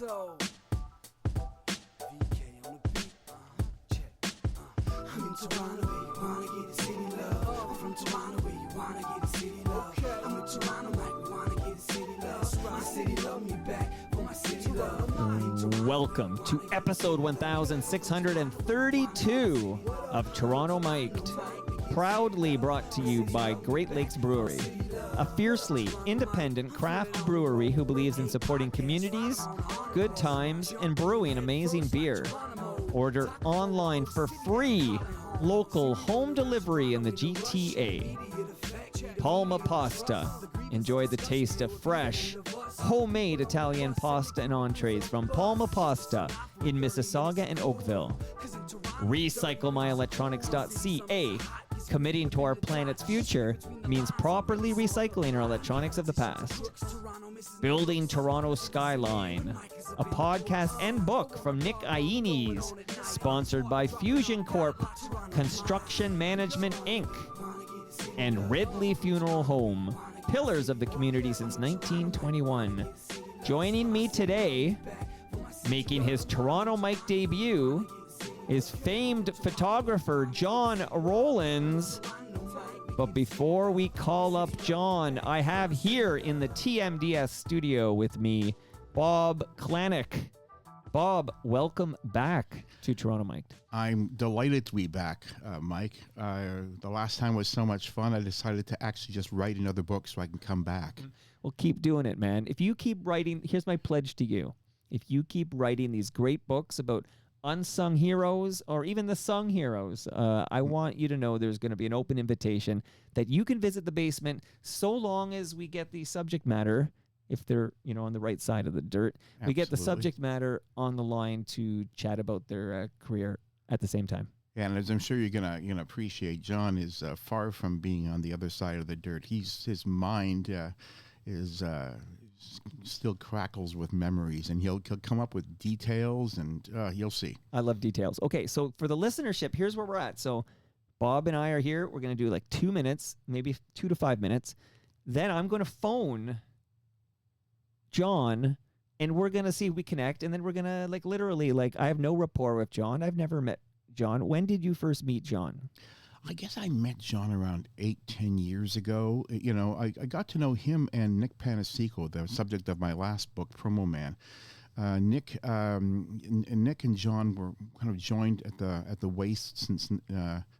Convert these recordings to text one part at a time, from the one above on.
So, VK on the beat, check. I'm in Toronto where you wanna get the city love. I'm from Toronto where you wanna get the city love. I'm in Toronto like we wanna get the city love. My city love me back for my city love. Welcome to episode 1632 of Toronto Mic'd, proudly brought to you by Great Lakes Brewery, a fiercely independent craft brewery who believes in supporting communities, good times, and brewing amazing beer. Order online for free local home delivery in the GTA. Palma Pasta. Enjoy the taste of fresh, homemade Italian pasta and entrees from Palma Pasta in Mississauga and Oakville. RecycleMyElectronics.ca. Committing to our planet's future means properly recycling our electronics of the past. Building Toronto Skyline, a podcast and book from Nick Iones, sponsored by Fusion Corp, Construction Management Inc., and Ridley Funeral Home, pillars of the community since 1921. Joining me today, making his Toronto Mic debut, is famed photographer John Rowlands. But before we call up John, I have here in the TMDS studio with me, Bob Klanick. Bob, welcome back to Toronto Mic. I'm delighted to be back, Mike. The last time was so much fun, I decided to actually just write another book so I can come back. Well, keep doing it, man. If you keep writing, here's my pledge to you. If you keep writing these great books about unsung heroes or even the sung heroes, I want you to know there's going to be an open invitation that you can visit the basement so long as we get the subject matter, if they're, on the right side of the dirt. Absolutely. We get the subject matter on the line to chat about their career at the same time. Yeah, and as I'm sure you're gonna appreciate, John is far from being on the other side of the dirt. His mind is still crackles with memories, and he'll come up with details, and you'll see. I love details. Okay, so for the listenership, here's where we're at. So Bob and I are here. We're going to do like 2 minutes, maybe 2 to 5 minutes. Then I'm going to phone John, and we're going to see if we connect, and then we're going to literally, I have no rapport with John. I've never met John. When did you first meet John? I guess I met John around 8-10 years ago. I got to know him and Nick Panasico, the subject of my last book, Promo Man. Nick and John were kind of joined at the waist since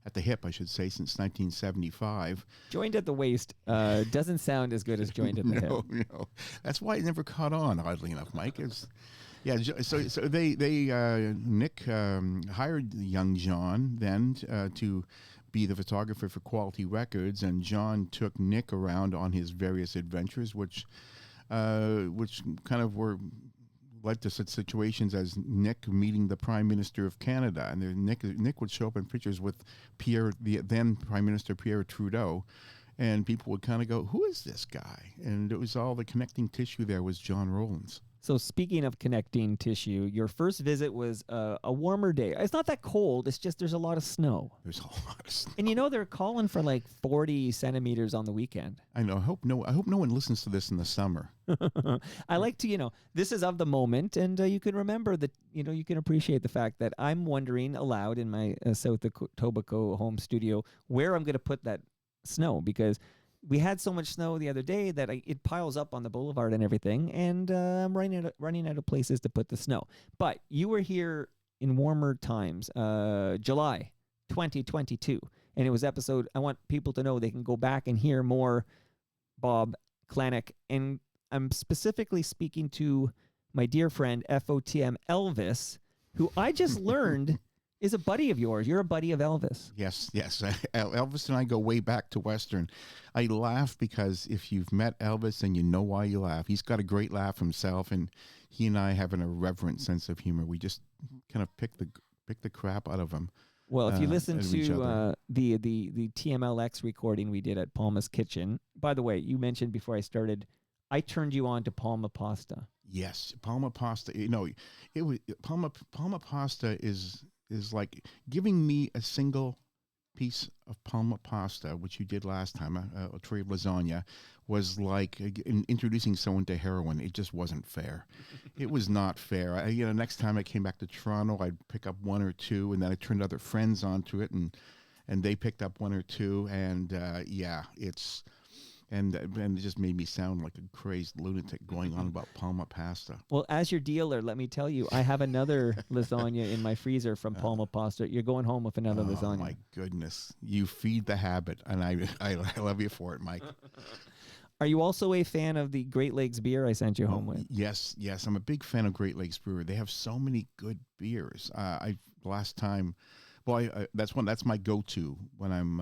at the hip, I should say, since 1975. Joined at the waist doesn't sound as good as joined at the hip. No, that's why it never caught on. Oddly enough, Mike is. Yeah, so they Nick hired young John then to be the photographer for Quality Records, and John took Nick around on his various adventures, which kind of led to such situations as Nick meeting the Prime Minister of Canada, and Nick would show up in pictures with the then Prime Minister Pierre Trudeau, and people would kind of go, "Who is this guy?" And it was all the connecting tissue there was John Rowlands. So speaking of connecting tissue, your first visit was a warmer day. It's not that cold. It's just there's a lot of snow. There's a lot of snow. And they're calling for 40 centimeters on the weekend. I know. I hope no one listens to this in the summer. I like to, this is of the moment, and you can remember that, you can appreciate the fact that I'm wondering aloud in my South Etobicoke home studio where I'm going to put that snow, because we had so much snow the other day that it piles up on the boulevard and everything, and I'm running out of places to put the snow. But you were here in warmer times, July 2022, and it was episode, I want people to know they can go back and hear more Bob Klanick, and I'm specifically speaking to my dear friend FOTM Elvis, who I just learned is a buddy of yours. You're a buddy of Elvis. Yes. Elvis and I go way back to Western. I laugh because if you've met Elvis, then you know why you laugh. He's got a great laugh himself, and he and I have an irreverent sense of humor. We just kind of pick the crap out of him. Well, if you listen to the TMLX recording we did at Palma's Kitchen, by the way, you mentioned before I started, I turned you on to Palma Pasta. Yes, Palma Pasta. It was Palma Pasta is like giving me a single piece of palma pasta, which you did last time, a tray of lasagna, was like introducing someone to heroin. It just wasn't fair. It was not fair. Next time I came back to Toronto, I'd pick up one or two, and then I turned other friends onto it, and they picked up one or two, and it's. And it just made me sound like a crazed lunatic going on about Palma pasta. Well, as your dealer, let me tell you, I have another lasagna in my freezer from Palma Pasta. You're going home with another lasagna. Oh, my goodness. You feed the habit, and I love you for it, Mike. Are you also a fan of the Great Lakes beer I sent you home with? Yes. I'm a big fan of Great Lakes Brewery. They have so many good beers. Last time... Well, that's my go-to when I'm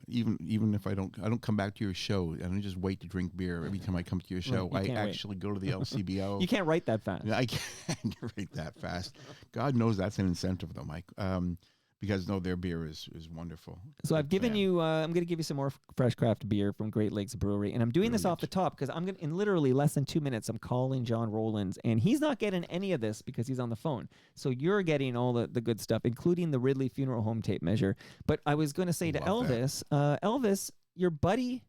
even if I don't come back to your show. I don't just wait to drink beer every time I come to your show. I actually go to the LCBO. You can't write that fast. I can't write that fast. God knows that's an incentive though, Mike. Because their beer is wonderful. So I've given you. I'm going to give you some more fresh craft beer from Great Lakes Brewery, and I'm doing this off the top because I'm going in literally less than 2 minutes. I'm calling John Rowlands, and he's not getting any of this because he's on the phone. So you're getting all the good stuff, including the Ridley Funeral Home tape measure. But I was going to say to Elvis, Elvis, your buddy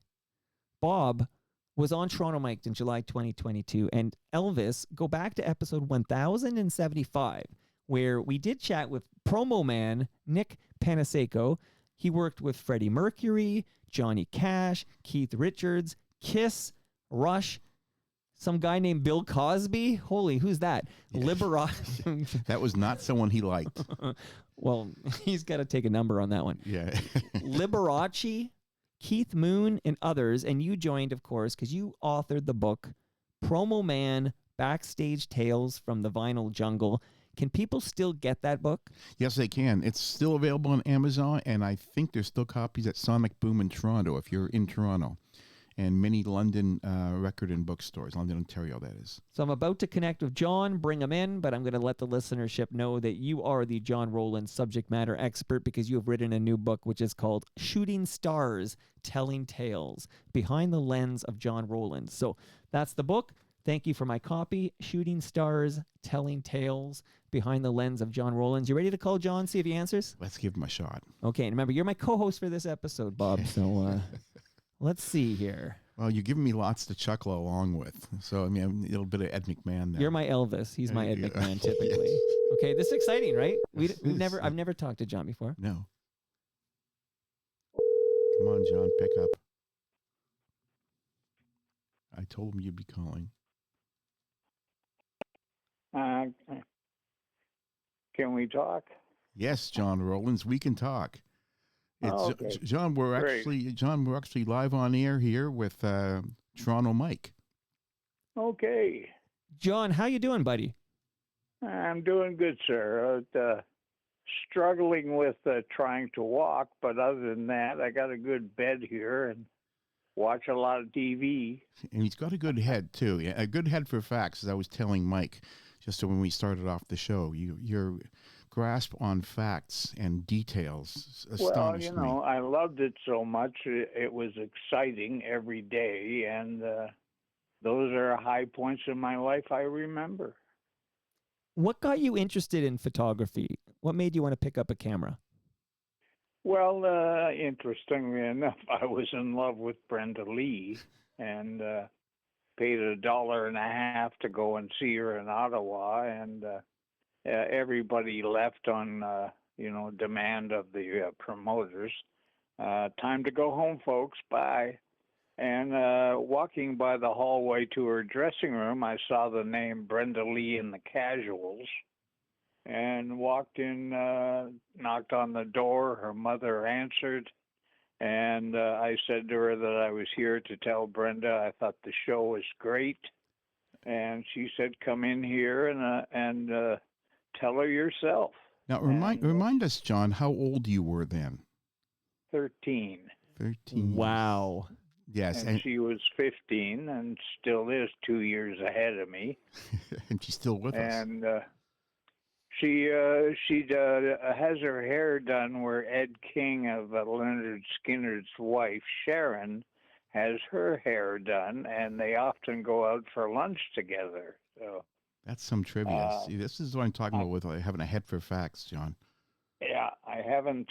Bob was on Toronto Mike in July 2022, and Elvis, go back to episode 1075. Where we did chat with promo man Nick Panaseco. He worked with Freddie Mercury, Johnny Cash, Keith Richards, Kiss, Rush, some guy named Bill Cosby. Holy, who's that? Liberace. That was not someone he liked. Well, he's got to take a number on that one. Yeah. Liberace, Keith Moon, and others. And you joined, of course, because you authored the book, Promo Man, Backstage Tales from the Vinyl Jungle. Can people still get that book? Yes, they can. It's still available on Amazon, and I think there's still copies at Sonic Boom in Toronto, if you're in Toronto, and many London record and bookstores, London, Ontario, that is. So I'm about to connect with John, bring him in, but I'm going to let the listenership know that you are the John Rowlands subject matter expert because you have written a new book, which is called Shooting Stars, Telling Tales, Behind the Lens of John Rowlands. So that's the book. Thank you for my copy, Shooting Stars, Telling Tales, Behind the Lens of John Rowlands. You ready to call John, see if he answers? Let's give him a shot. Okay, and remember, you're my co-host for this episode, Bob, so let's see here. Well, you're giving me lots to chuckle along with. So, I mean, a little bit of Ed McMahon there. You're my Elvis. He's my Ed McMahon, typically. Yes. Okay, this is exciting, right? I've never talked to John before. No. Come on, John, pick up. I told him you'd be calling. Can we talk? Yes, John Rowlands, we can talk. Okay. John, we're actually live on air here with Toronto Mike. Okay. John, how you doing, buddy? I'm doing good, sir. Struggling with trying to walk, but other than that, I got a good bed here and watch a lot of TV. And he's got a good head, too. Yeah, a good head for facts, as I was telling Mike, just so when we started off the show. Your grasp on facts and details astonished me. Well, I loved it so much. It was exciting every day, and those are high points in my life I remember. What got you interested in photography? What made you want to pick up a camera? Well, interestingly enough, I was in love with Brenda Lee and paid $1.50 to go and see her in Ottawa, and everybody left on, demand of the promoters. Time to go home, folks. Bye. And walking by the hallway to her dressing room, I saw the name Brenda Lee in the Casuals and walked in, knocked on the door. Her mother answered, and I said to her that I was here to tell Brenda I thought the show was great. And she said, come in here and tell her yourself. Now, remind us, John, how old you were then. 13. 13. Wow. Yes. And she was 15 and still is 2 years ahead of me. And she's still with us. And she has her hair done where Ed King of Leonard Skinner's wife, Sharon, has her hair done, and they often go out for lunch together. So that's some trivia. See, this is what I'm talking about with having a head for facts, John. Yeah, I haven't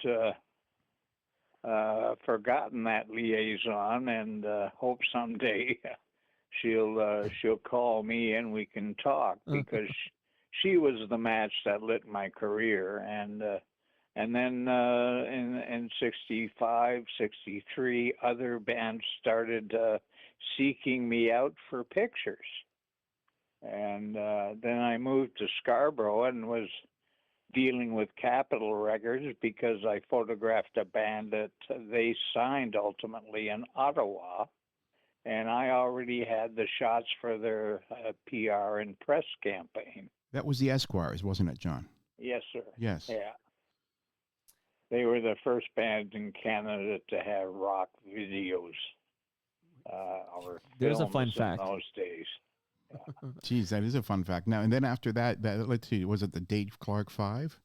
forgotten that liaison, and hope someday she'll call me and we can talk, because she was the match that lit my career. And then in 65, 63, other bands started seeking me out for pictures. And then I moved to Scarborough and was dealing with Capitol Records because I photographed a band that they signed ultimately in Ottawa. And I already had the shots for their PR and press campaign. That was the Esquires, wasn't it, John? Yes, sir. Yes. Yeah. They were the first band in Canada to have rock videos or There's a films fun in fact. those days. Geez, that is a fun fact. Now, and then after that, let's see, was it the Dave Clark Five?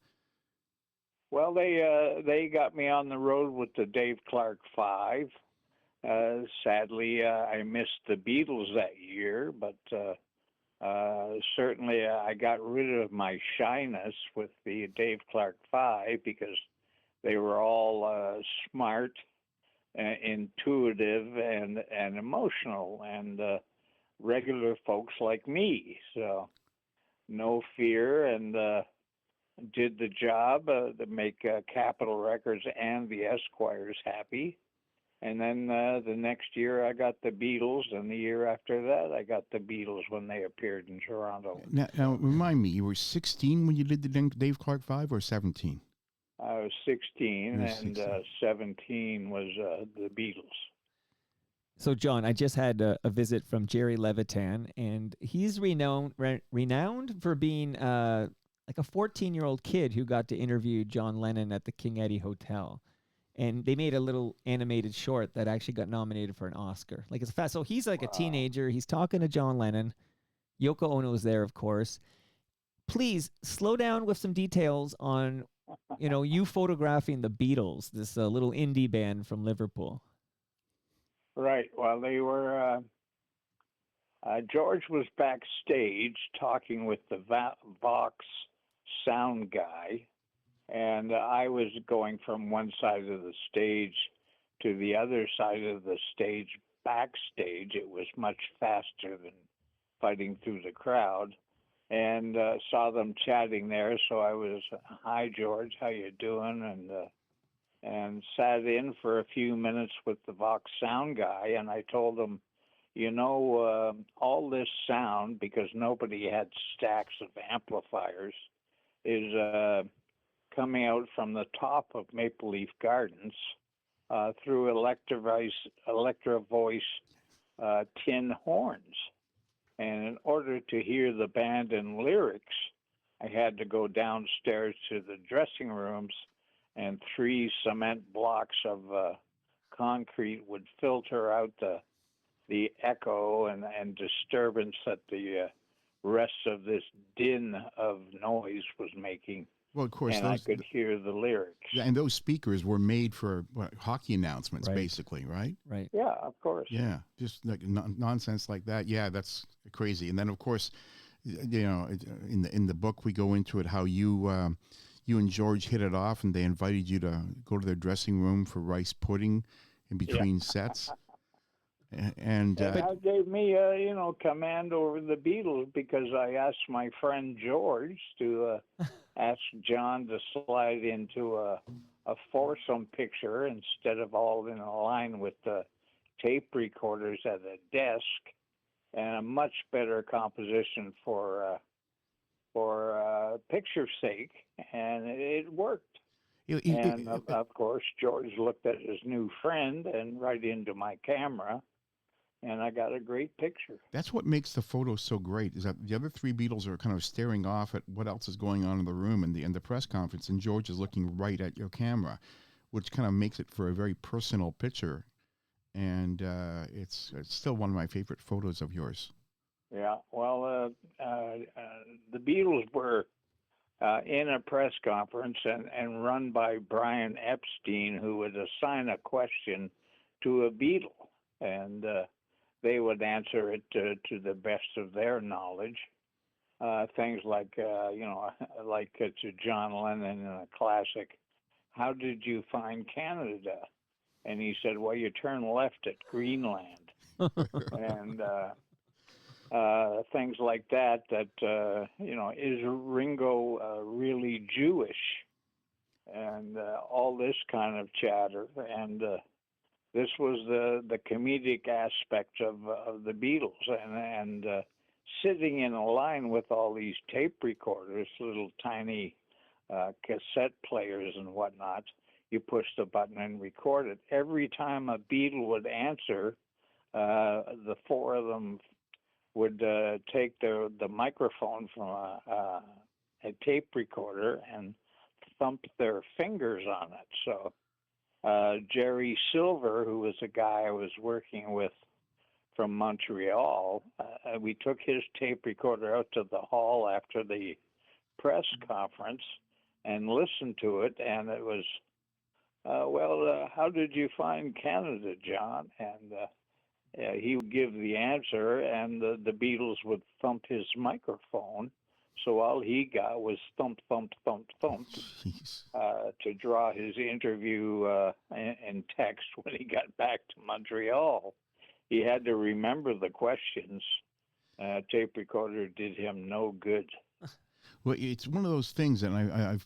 Well, they got me on the road with the Dave Clark Five. Sadly, I missed the Beatles that year, but certainly I got rid of my shyness with the Dave Clark Five, because they were all smart, intuitive, and emotional, and regular folks like me. So no fear, and did the job to make Capitol Records and the Esquires happy. And then the next year I got the Beatles, and the year after that I got the Beatles when they appeared in Toronto. Now remind me, you were 16 when you did the Dave Clark Five, or 17? I was 16, You were and 16. 17 was the Beatles. So, John, I just had a visit from Jerry Levitan, and he's renowned for being like a 14-year-old kid who got to interview John Lennon at the King Eddie Hotel. And they made a little animated short that actually got nominated for an Oscar. Like, it's fast. So he's like a teenager. He's talking to John Lennon. Yoko Ono's there, of course. Please slow down with some details on, you photographing the Beatles, this little indie band from Liverpool. Right. Well, they were. George was backstage talking with the Vox sound guy, and I was going from one side of the stage to the other side of the stage backstage. It was much faster than fighting through the crowd, and saw them chatting there. So I was, "Hi, George, how you doing?" And sat in for a few minutes with the Vox sound guy, and I told him, all this sound, because nobody had stacks of amplifiers, is coming out from the top of Maple Leaf Gardens through Electro Voice tin horns. And in order to hear the band and lyrics, I had to go downstairs to the dressing rooms, and 3 cement blocks of concrete would filter out the echo and disturbance that the rest of this din of noise was making. Well, of course, and I could hear the lyrics. Yeah, and those speakers were made for hockey announcements, Right. basically, right? Right. Yeah, of course. Yeah, just like nonsense like that. Yeah, that's crazy. And then, of course, in the book we go into it how you and George hit it off, and they invited you to go to their dressing room for rice pudding in between sets. And that gave me, command over the Beatles, because I asked my friend George to ask John to slide into a foursome picture instead of all in a line with the tape recorders at a desk, and a much better composition for picture's sake, and it worked. And of course, George looked at his new friend and right into my camera, and I got a great picture. That's what makes the photo so great, is that the other 3 Beatles are kind of staring off at what else is going on in the room in the press conference, and George is looking right at your camera, which kind of makes it for a very personal picture. And it's still one of my favorite photos of yours. Yeah, well, the Beatles were in a press conference and run by Brian Epstein, who would assign a question to a Beatle, and they would answer it to the best of their knowledge. Things like, like to John Lennon in a classic, "How did you find Canada?" And he said, well, you turn left at Greenland. And things like that, is Ringo really Jewish? And all this kind of chatter. And this was the comedic aspect of the Beatles. And sitting in a line with all these tape recorders, little tiny cassette players and whatnot, you push the button and record it. Every time a Beatle would answer, the four of them would take the microphone from a tape recorder and thump their fingers on it. So Jerry Silver, who was a guy I was working with from Montreal, we took his tape recorder out to the hall after the press conference and listened to it, and it was, how did you find Canada, John? And he would give the answer, and the Beatles would thump his microphone. So all he got was thump, thump, thump, thump to draw his interview in text when he got back to Montreal. He had to remember the questions. Tape recorder did him no good. Well, it's one of those things, and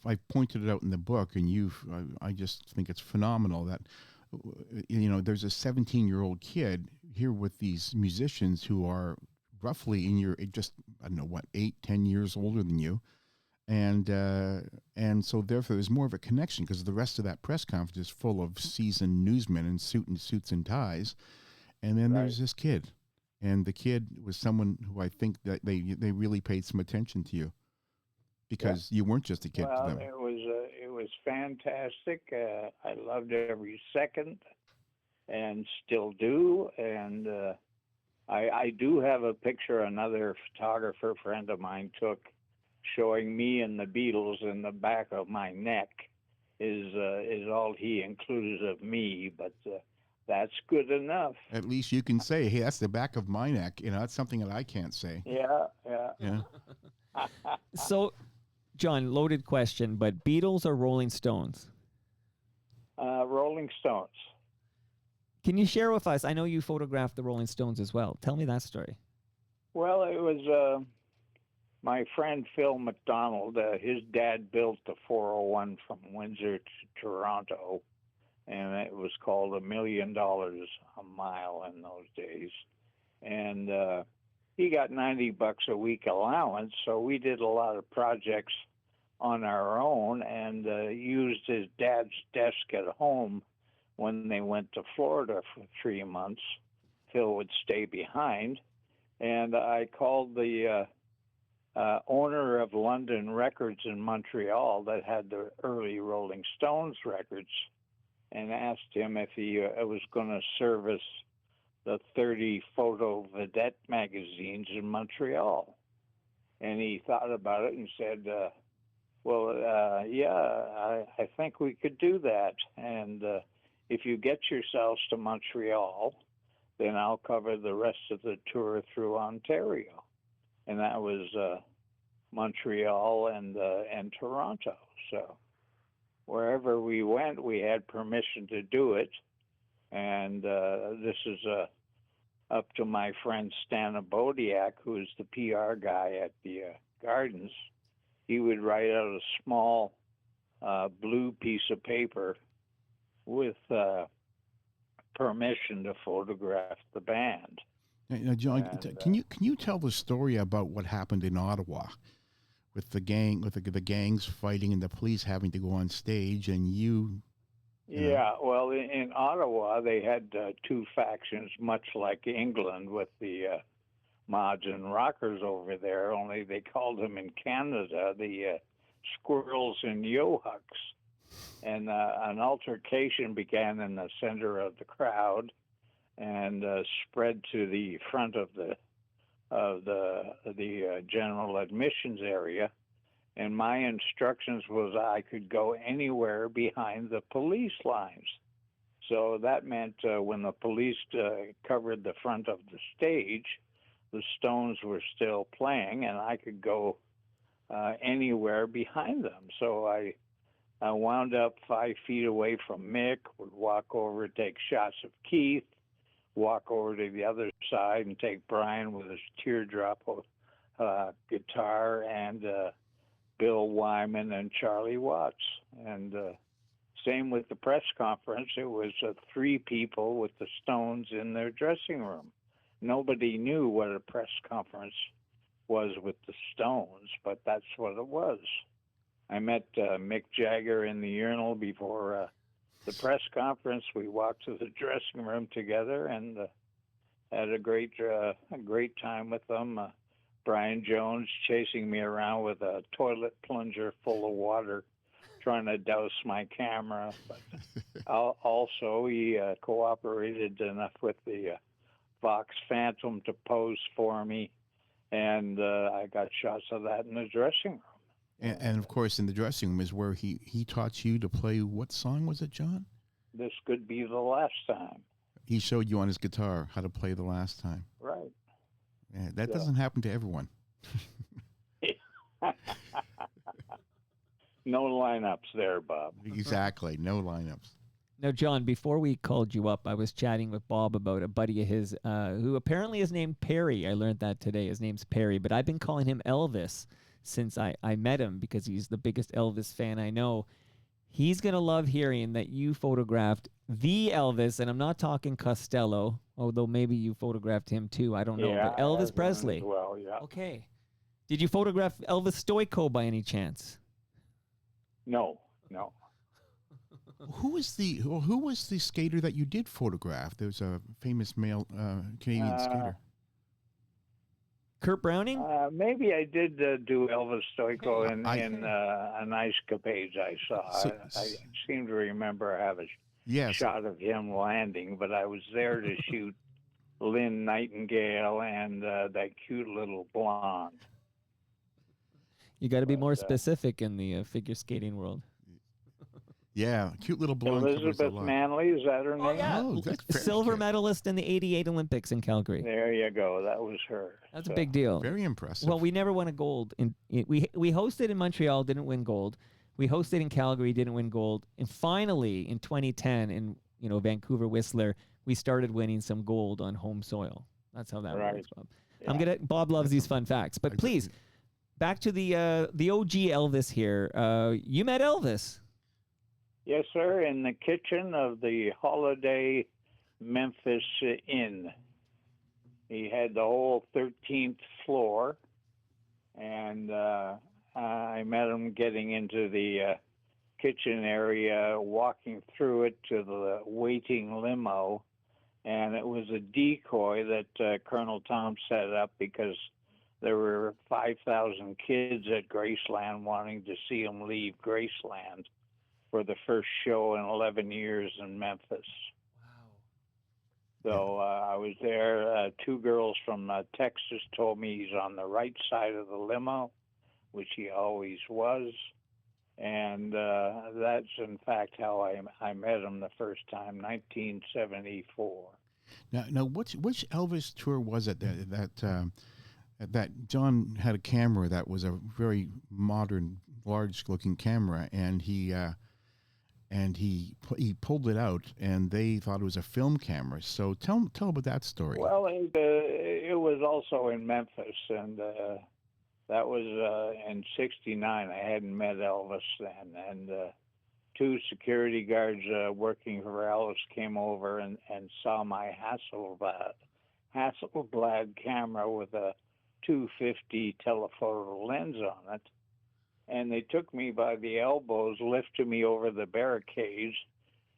I've pointed it out in the book, and I just think it's phenomenal that, there's a 17-year-old kid here with these musicians who are roughly in your, just, I don't know, what, 8-10 years older than you. And so therefore there's more of a connection because the rest of that press conference is full of seasoned newsmen in suits and ties. And then there's this kid, and the kid was someone who I think that they really paid some attention to you because you weren't just a kid to them. It was fantastic. I loved every second, and still do. And I do have a picture another photographer friend of mine took, showing me and the Beatles in the back of my neck. Is all he included of me, but. That's good enough. At least you can say, hey, that's the back of my neck. That's something that I can't say. Yeah. So, John, loaded question, but Beatles or Rolling Stones? Rolling Stones. Can you share with us? I know you photographed the Rolling Stones as well. Tell me that story. Well, it was my friend Phil McDonald. His dad built the 401 from Windsor to Toronto. And it was called $1 million a mile in those days. And he got $90 a week allowance, so we did a lot of projects on our own and used his dad's desk at home when they went to Florida for 3 months. Phil would stay behind. And I called the owner of London Records in Montreal that had the early Rolling Stones records, and asked him if he was going to service the 30 photo vedette magazines in Montreal. And he thought about it and said, I think we could do that. And if you get yourselves to Montreal, then I'll cover the rest of the tour through Ontario. And that was Montreal and Toronto. So wherever we went, we had permission to do it. And this is up to my friend Stan Abodiak, who is the PR guy at the Gardens. He would write out a small blue piece of paper with permission to photograph the band. Now, John, can you tell the story about what happened in Ottawa? With the gangs fighting and the police having to go on stage, and you Yeah, well, in Ottawa, they had two factions, much like England with the mods and rockers over there, only they called them in Canada the squirrels and yo-hucks. And an altercation began in the center of the crowd and spread to the front of the general admissions area, and my instructions was I could go anywhere behind the police lines. So that meant when the police covered the front of the stage, the Stones were still playing, and I could go anywhere behind them. So I I wound up 5 feet away from Mick, would walk over, take shots of Keith, walk over to the other side and take Brian with his teardrop guitar, and Bill Wyman and Charlie Watts. And same with the press conference. It was 3 people with the Stones in their dressing room. Nobody knew what a press conference was with the Stones, but that's what it was. I met Mick Jagger in the urinal before the press conference. We walked to the dressing room together and had a great time with them. Brian Jones chasing me around with a toilet plunger full of water, trying to douse my camera. But also, he cooperated enough with the Fox Phantom to pose for me, and I got shots of that in the dressing room. And of course, in the dressing room is where he taught you to play. What song was it, John? This Could Be the Last Time. He showed you on his guitar how to play the last time. Right. Yeah, that doesn't happen to everyone. No lineups there, Bob. Exactly. No lineups. Now, John, before we called you up, I was chatting with Bob about a buddy of his who apparently is named Perry. I learned that today. His name's Perry, but I've been calling him Elvis since I met him because he's the biggest Elvis fan I know. He's going to love hearing that you photographed the Elvis, and I'm not talking Costello, although maybe you photographed him too. I don't know. Yeah, But Elvis Presley. as well, yeah. Okay. Did you photograph Elvis Stoico by any chance? No. Who was the skater that you did photograph? There's a famous male Canadian skater. Kurt Browning? Maybe I did do Elvis Stoico in an Ice Capades I saw. I seem to remember I have a shot of him landing, but I was there to shoot Lynn Nightingale and that cute little blonde. You got to be more specific in the figure skating world. Yeah, cute little blonde. Elizabeth Manley, is that her name? Oh, yeah. Oh, that's very Silver cute. medalist in the 88 Olympics in Calgary. There you go. That was her. That's a big deal. Very impressive. Well, we never won a gold. We hosted in Montreal, didn't win gold. We hosted in Calgary, didn't win gold. And finally, in 2010, in Vancouver Whistler, we started winning some gold on home soil. That's how that works, Bob. Yeah. Bob loves these fun facts. But please, back to the OG Elvis here. You met Elvis. Yes, sir, in the kitchen of the Holiday Memphis Inn. He had the whole 13th floor, and I met him getting into the kitchen area, walking through it to the waiting limo, and it was a decoy that Colonel Tom set up because there were 5,000 kids at Graceland wanting to see him leave Graceland for the first show in 11 years in Memphis. Wow. So I was there. 2 girls from Texas told me he's on the right side of the limo, which he always was. And that's, in fact, how I met him the first time, 1974. Now, which Elvis tour was it that John had a camera that was a very modern, large-looking camera, and he pulled it out, and they thought it was a film camera. So tell about that story. Well, it was also in Memphis, and that was in '69. I hadn't met Elvis then, and 2 security guards working for Elvis came over and saw my Hasselblad camera with a 250 telephoto lens on it. And they took me by the elbows, lifted me over the barricades,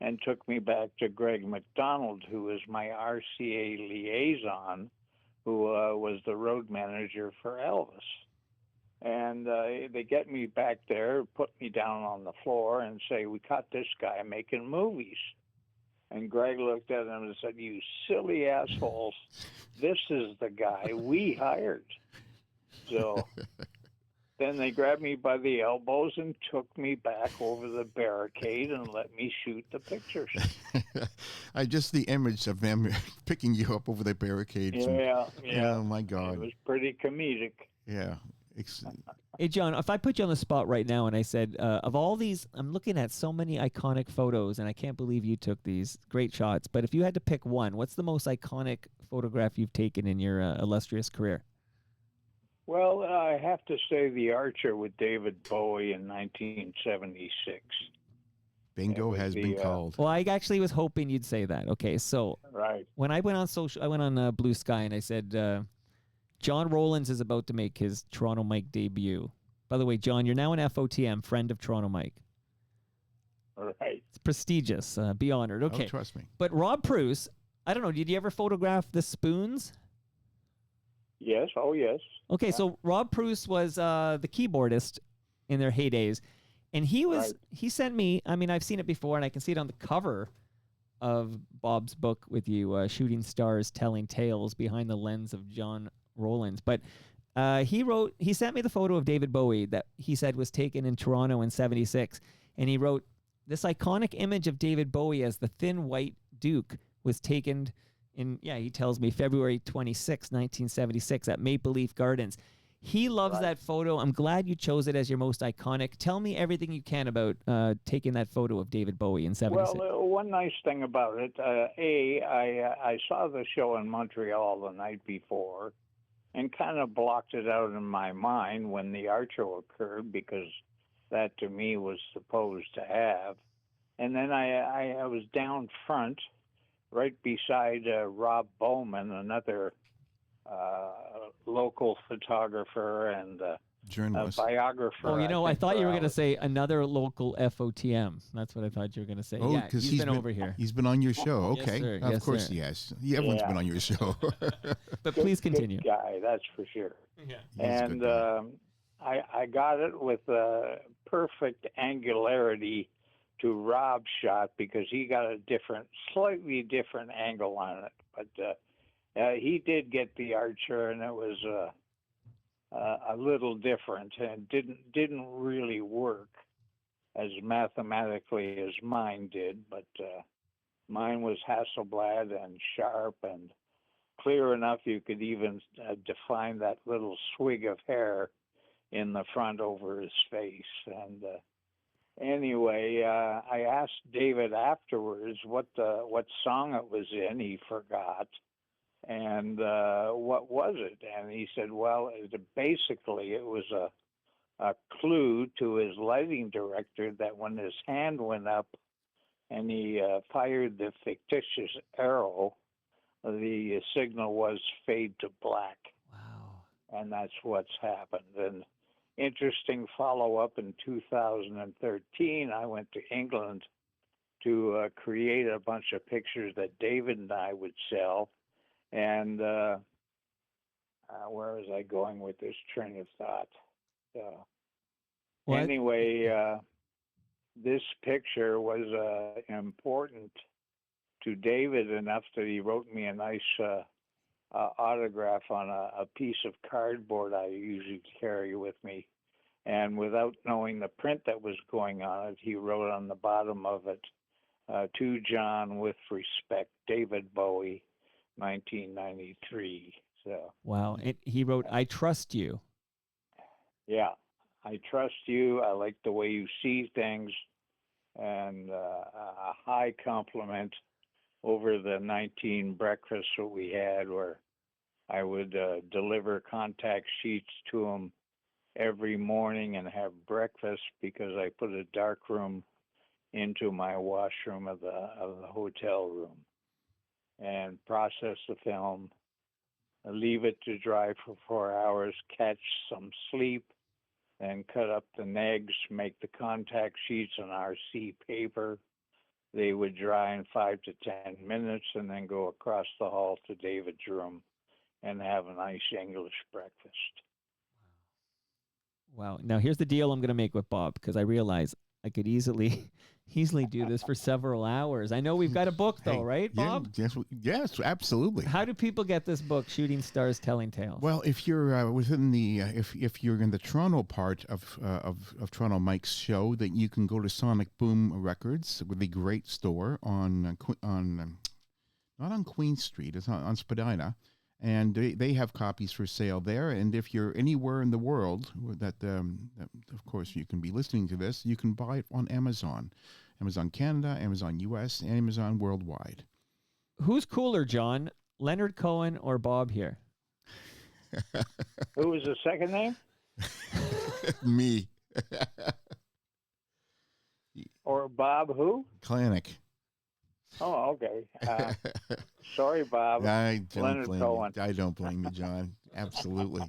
and took me back to Greg McDonald, who was my RCA liaison, who was the road manager for Elvis. And they get me back there, put me down on the floor, and say, "We caught this guy making movies." And Greg looked at him and said, "You silly assholes, this is the guy we hired." So then they grabbed me by the elbows and took me back over the barricade and let me shoot the pictures. I just the image of them picking you up over the barricades. Yeah. Oh my God. It was pretty comedic. Yeah. Hey, John, if I put you on the spot right now and I said, of all these, I'm looking at so many iconic photos, and I can't believe you took these great shots. But if you had to pick one, what's the most iconic photograph you've taken in your illustrious career? Well, I have to say The Archer with David Bowie in 1976. It Bingo was has been called. Well, I actually was hoping you'd say that. Okay, so right. when I went on Blue Sky, and I said, John Rowlands is about to make his Toronto Mike debut. By the way, John, you're now an FOTM, friend of Toronto Mike. Right. It's prestigious. Be honored. Okay. Oh, trust me. But Rob Pruce, I don't know, did you ever photograph the spoons? Yes. Oh, yes. Okay, so Rob Pruce was the keyboardist in their heydays. And he sent me, I mean, I've seen it before, and I can see it on the cover of Bob's book with you, Shooting Stars, Telling Tales, Behind the Lens of John Rowlands. But he sent me the photo of David Bowie that he said was taken in Toronto in 76. And he wrote, this iconic image of David Bowie as the thin white Duke was taken in, he tells me, February 26, 1976 at Maple Leaf Gardens. He loves that photo. I'm glad you chose it as your most iconic. Tell me everything you can about taking that photo of David Bowie in 76. Well, one nice thing about it, I saw the show in Montreal the night before and kind of blocked it out in my mind when The Archer occurred, because that to me was supposed to have. And then I was down front right beside Rob Bowman, another local photographer and Journalist. biographer. Oh, I thought you were going to say another local FOTM. That's what I thought you were going to say. Oh, yeah, because he's been over here. He's been on your show. Yes, Okay. sir. Of Yes, course sir. he has. Everyone's been on your show. But please continue. Good guy, that's for sure. Yeah. He's a good guy. I got it with perfect angularity to Rob's shot, because he got a slightly different angle on it. But he did get The Archer, and it was a little different, and didn't really work as mathematically as mine did. But mine was Hasselblad and sharp and clear enough you could even define that little swig of hair in the front over his face. And anyway, I asked David afterwards what song it was in. He forgot. And what was it? And he said, well, basically it was a clue to his lighting director that when his hand went up and he fired the fictitious arrow, the signal was fade to black. Wow. And that's what's happened. And interesting follow-up, in 2013, I went to England to create a bunch of pictures that David and I would sell. And where was I going with this train of thought? Anyway, this picture was important to David enough that he wrote me a nice autograph on a piece of cardboard I usually carry with me. And without knowing the print that was going on it, he wrote on the bottom of it, to John, with respect, David Bowie, 1993. So Wow. He wrote, I trust you. yeah, I trust you. I like the way you see things, and a high compliment over the 19 breakfasts that we had, where I would deliver contact sheets to him every morning and have breakfast, because I put a dark room into my washroom of the hotel room, and process the film, leave it to dry for 4 hours, catch some sleep, and cut up the negs, make the contact sheets on RC paper. They would dry in 5 to 10 minutes, and then go across the hall to David's room and have a nice English breakfast. Wow. Now here's the deal I'm going to make with Bob, because I realize I could easily do this for several hours. I know we've got a book though, right, Bob? Yes, absolutely. How do people get this book, Shooting Stars, Telling Tales? Well, if you're within the if you're in the Toronto part of Toronto Mike's show, then you can go to Sonic Boom Records, with a great store on not on Queen Street, it's on Spadina, and they have copies for sale there. And if you're anywhere in the world that of course, you can be listening to this, you can buy it on Amazon. Amazon Canada, Amazon US, Amazon worldwide. Who's cooler, John? Leonard Cohen or Bob here? Who was the second name? Me. Or Bob who? Klanick. Oh, okay. Sorry, Bob. I don't Leonard blame Cohen. you. I don't blame you, John. Absolutely.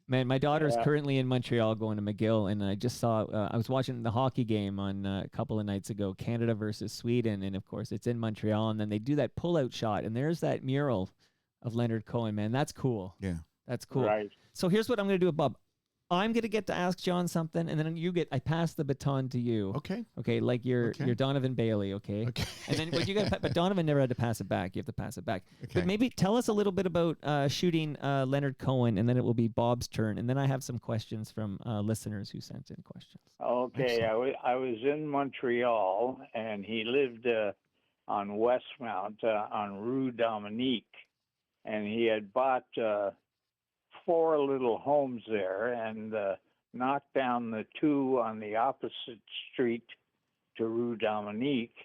Man, my daughter's Yeah. currently in Montreal going to McGill, and I just saw, I was watching the hockey game on a couple of nights ago, Canada versus Sweden, and of course it's in Montreal, and then they do that pull-out shot, and there's that mural of Leonard Cohen, man. That's cool. Yeah. That's cool. Right. So here's what I'm going to do with Bob. I'm going to get to ask John something, and then I pass the baton to you. Okay. Okay, like you're Okay. Donovan Bailey, okay? Okay. And then but you got but Donovan never had to pass it back. You have to pass it back. Okay. But maybe tell us a little bit about shooting Leonard Cohen, and then it will be Bob's turn, and then I have some questions from listeners who sent in questions. Okay, I was in Montreal, and he lived on Westmount on Rue Dominique, and he had bought 4 little homes there and knocked down the 2 on the opposite street to Rue Dominique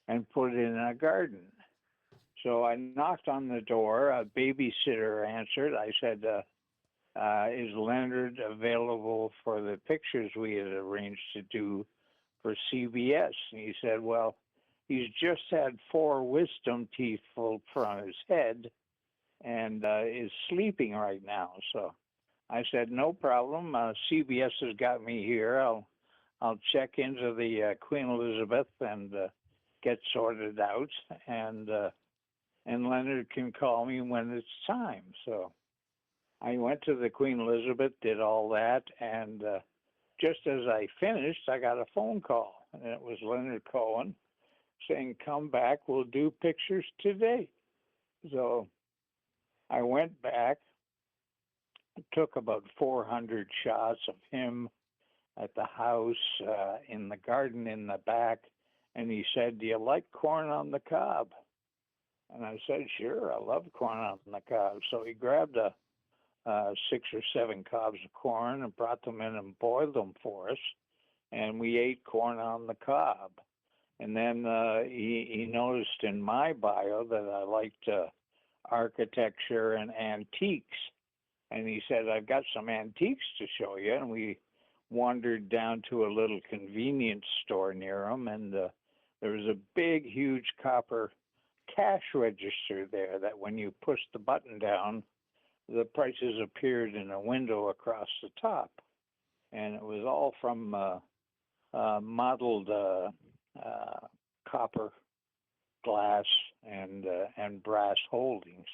and put in a garden. So I knocked on the door. A babysitter answered. I said, is Leonard available for the pictures we had arranged to do for CBS? And he said, well, he's just had 4 wisdom teeth pulled from his head and is sleeping right now. So I said, no problem. CBS has got me here. I'll check into the Queen Elizabeth and get sorted out, and Leonard can call me when it's time. So I went to the Queen Elizabeth, did all that, and just as I finished, I got a phone call, and it was Leonard Cohen saying, come back, we'll do pictures today. So I went back, took about 400 shots of him at the house, in the garden in the back, and he said, do you like corn on the cob? And I said, sure, I love corn on the cob. So he grabbed 6 or 7 cobs of corn and brought them in and boiled them for us, and we ate corn on the cob. And then he noticed in my bio that I liked architecture and antiques. And he said, I've got some antiques to show you. And we wandered down to a little convenience store near him, and there was a big, huge copper cash register there that when you pushed the button down, the prices appeared in a window across the top. And it was all from modeled copper, glass, and brass holdings.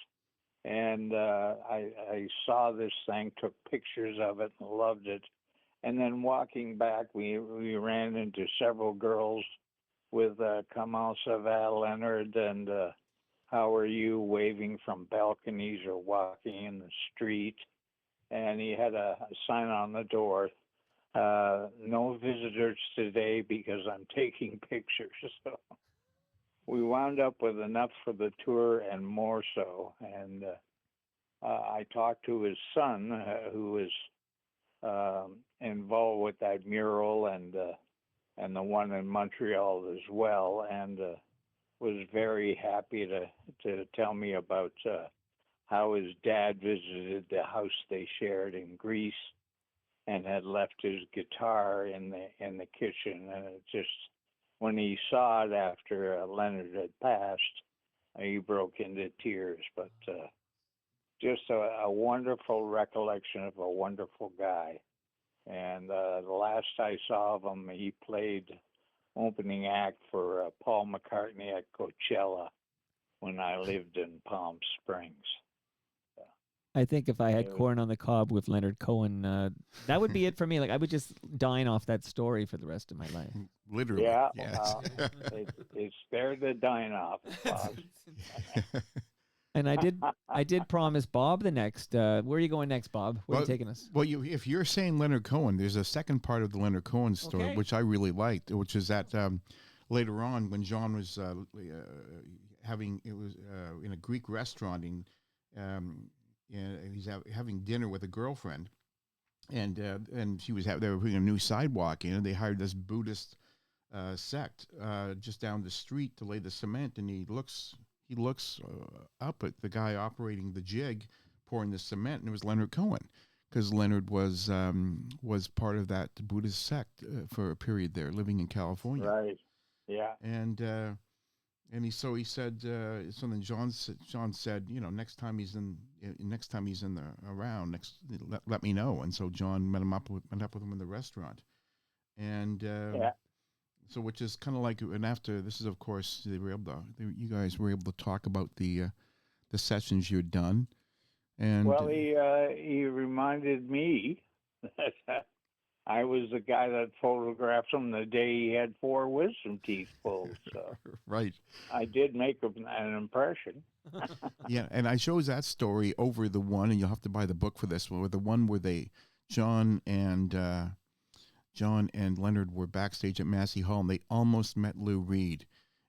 And I saw this thing, took pictures of it, and loved it. And then walking back, we ran into several girls with Comment ça va, Leonard, and how are you, waving from balconies or walking in the street. And he had a sign on the door, no visitors today because I'm taking pictures. So we wound up with enough for the tour and more so. And I talked to his son, who is involved with that mural and the one in Montreal as well, and was very happy to tell me about how his dad visited the house they shared in Greece and had left his guitar in the kitchen. And it just, when he saw it after Leonard had passed, he broke into tears. But just a wonderful recollection of a wonderful guy. And the last I saw of him, he played opening act for Paul McCartney at Coachella when I lived in Palm Springs. I think if I had corn on the cob with Leonard Cohen, that would be it for me. Like I would just dine off that story for the rest of my life. Literally. Yeah, Yes. it's there to dine off, Bob. And I did promise Bob the next. Where are you going next, Bob? Where are you taking us? Well, if you're saying Leonard Cohen, there's a second part of the Leonard Cohen story, Okay. which I really liked, which is that later on when John was in a Greek restaurant and he's having dinner with a girlfriend, and she was they were putting a new sidewalk in, and they hired this Buddhist sect just down the street to lay the cement, and he looks up at the guy operating the jig, pouring the cement, and it was Leonard Cohen, because Leonard was part of that Buddhist sect for a period there, living in California. Right. Yeah. And he said so then John said, next time he's around, let me know. And so John met up with him in the restaurant, and Yeah. so which is kind of like, and after this is, of course, you guys were able to talk about the sessions you'd done. And Well, he reminded me that I was the guy that photographed him the day he had 4 wisdom teeth pulled. So right. I did make an impression. Yeah, and I chose that story over the one, and you'll have to buy the book for this one, with the one where John and Leonard were backstage at Massey Hall, and they almost met Lou Reed,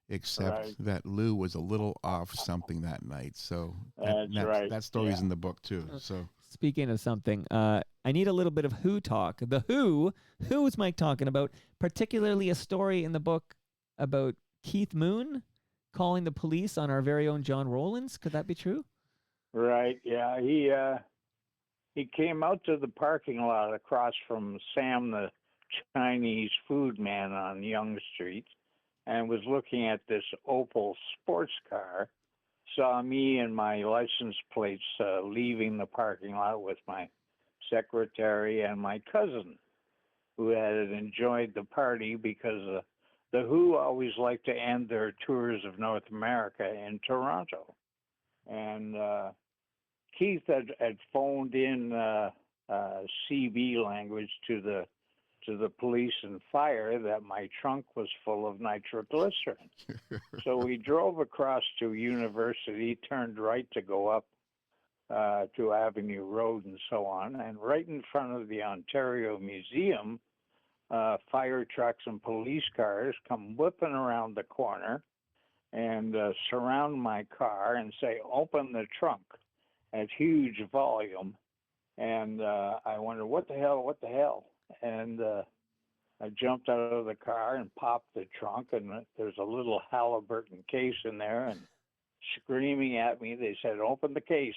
except Right. that Lou was a little off something that night. So That's right. that story's Yeah. in the book too. So Speaking of something, I need a little bit of Who talk. The Who is Mike talking about, particularly a story in the book about Keith Moon calling the police on our very own John Rowlands. Could that be true? Right. Yeah. He came out to the parking lot across from Sam the Chinese food man on Young Street, and was looking at this Opel sports car. Saw me and my license plates leaving the parking lot with my secretary and my cousin, who had enjoyed the party, because the Who always like to end their tours of North America in Toronto. And Keith had phoned in CB language to the police and fire that my trunk was full of nitroglycerin. So we drove across to University, turned right to go up to Avenue Road and so on, and right in front of the Ontario Museum, fire trucks and police cars come whipping around the corner and surround my car and say, "Open the trunk," at huge volume. And I wondered, what the hell? And I jumped out of the car and popped the trunk, and there's a little Halliburton case in there, and screaming at me, they said, open the case.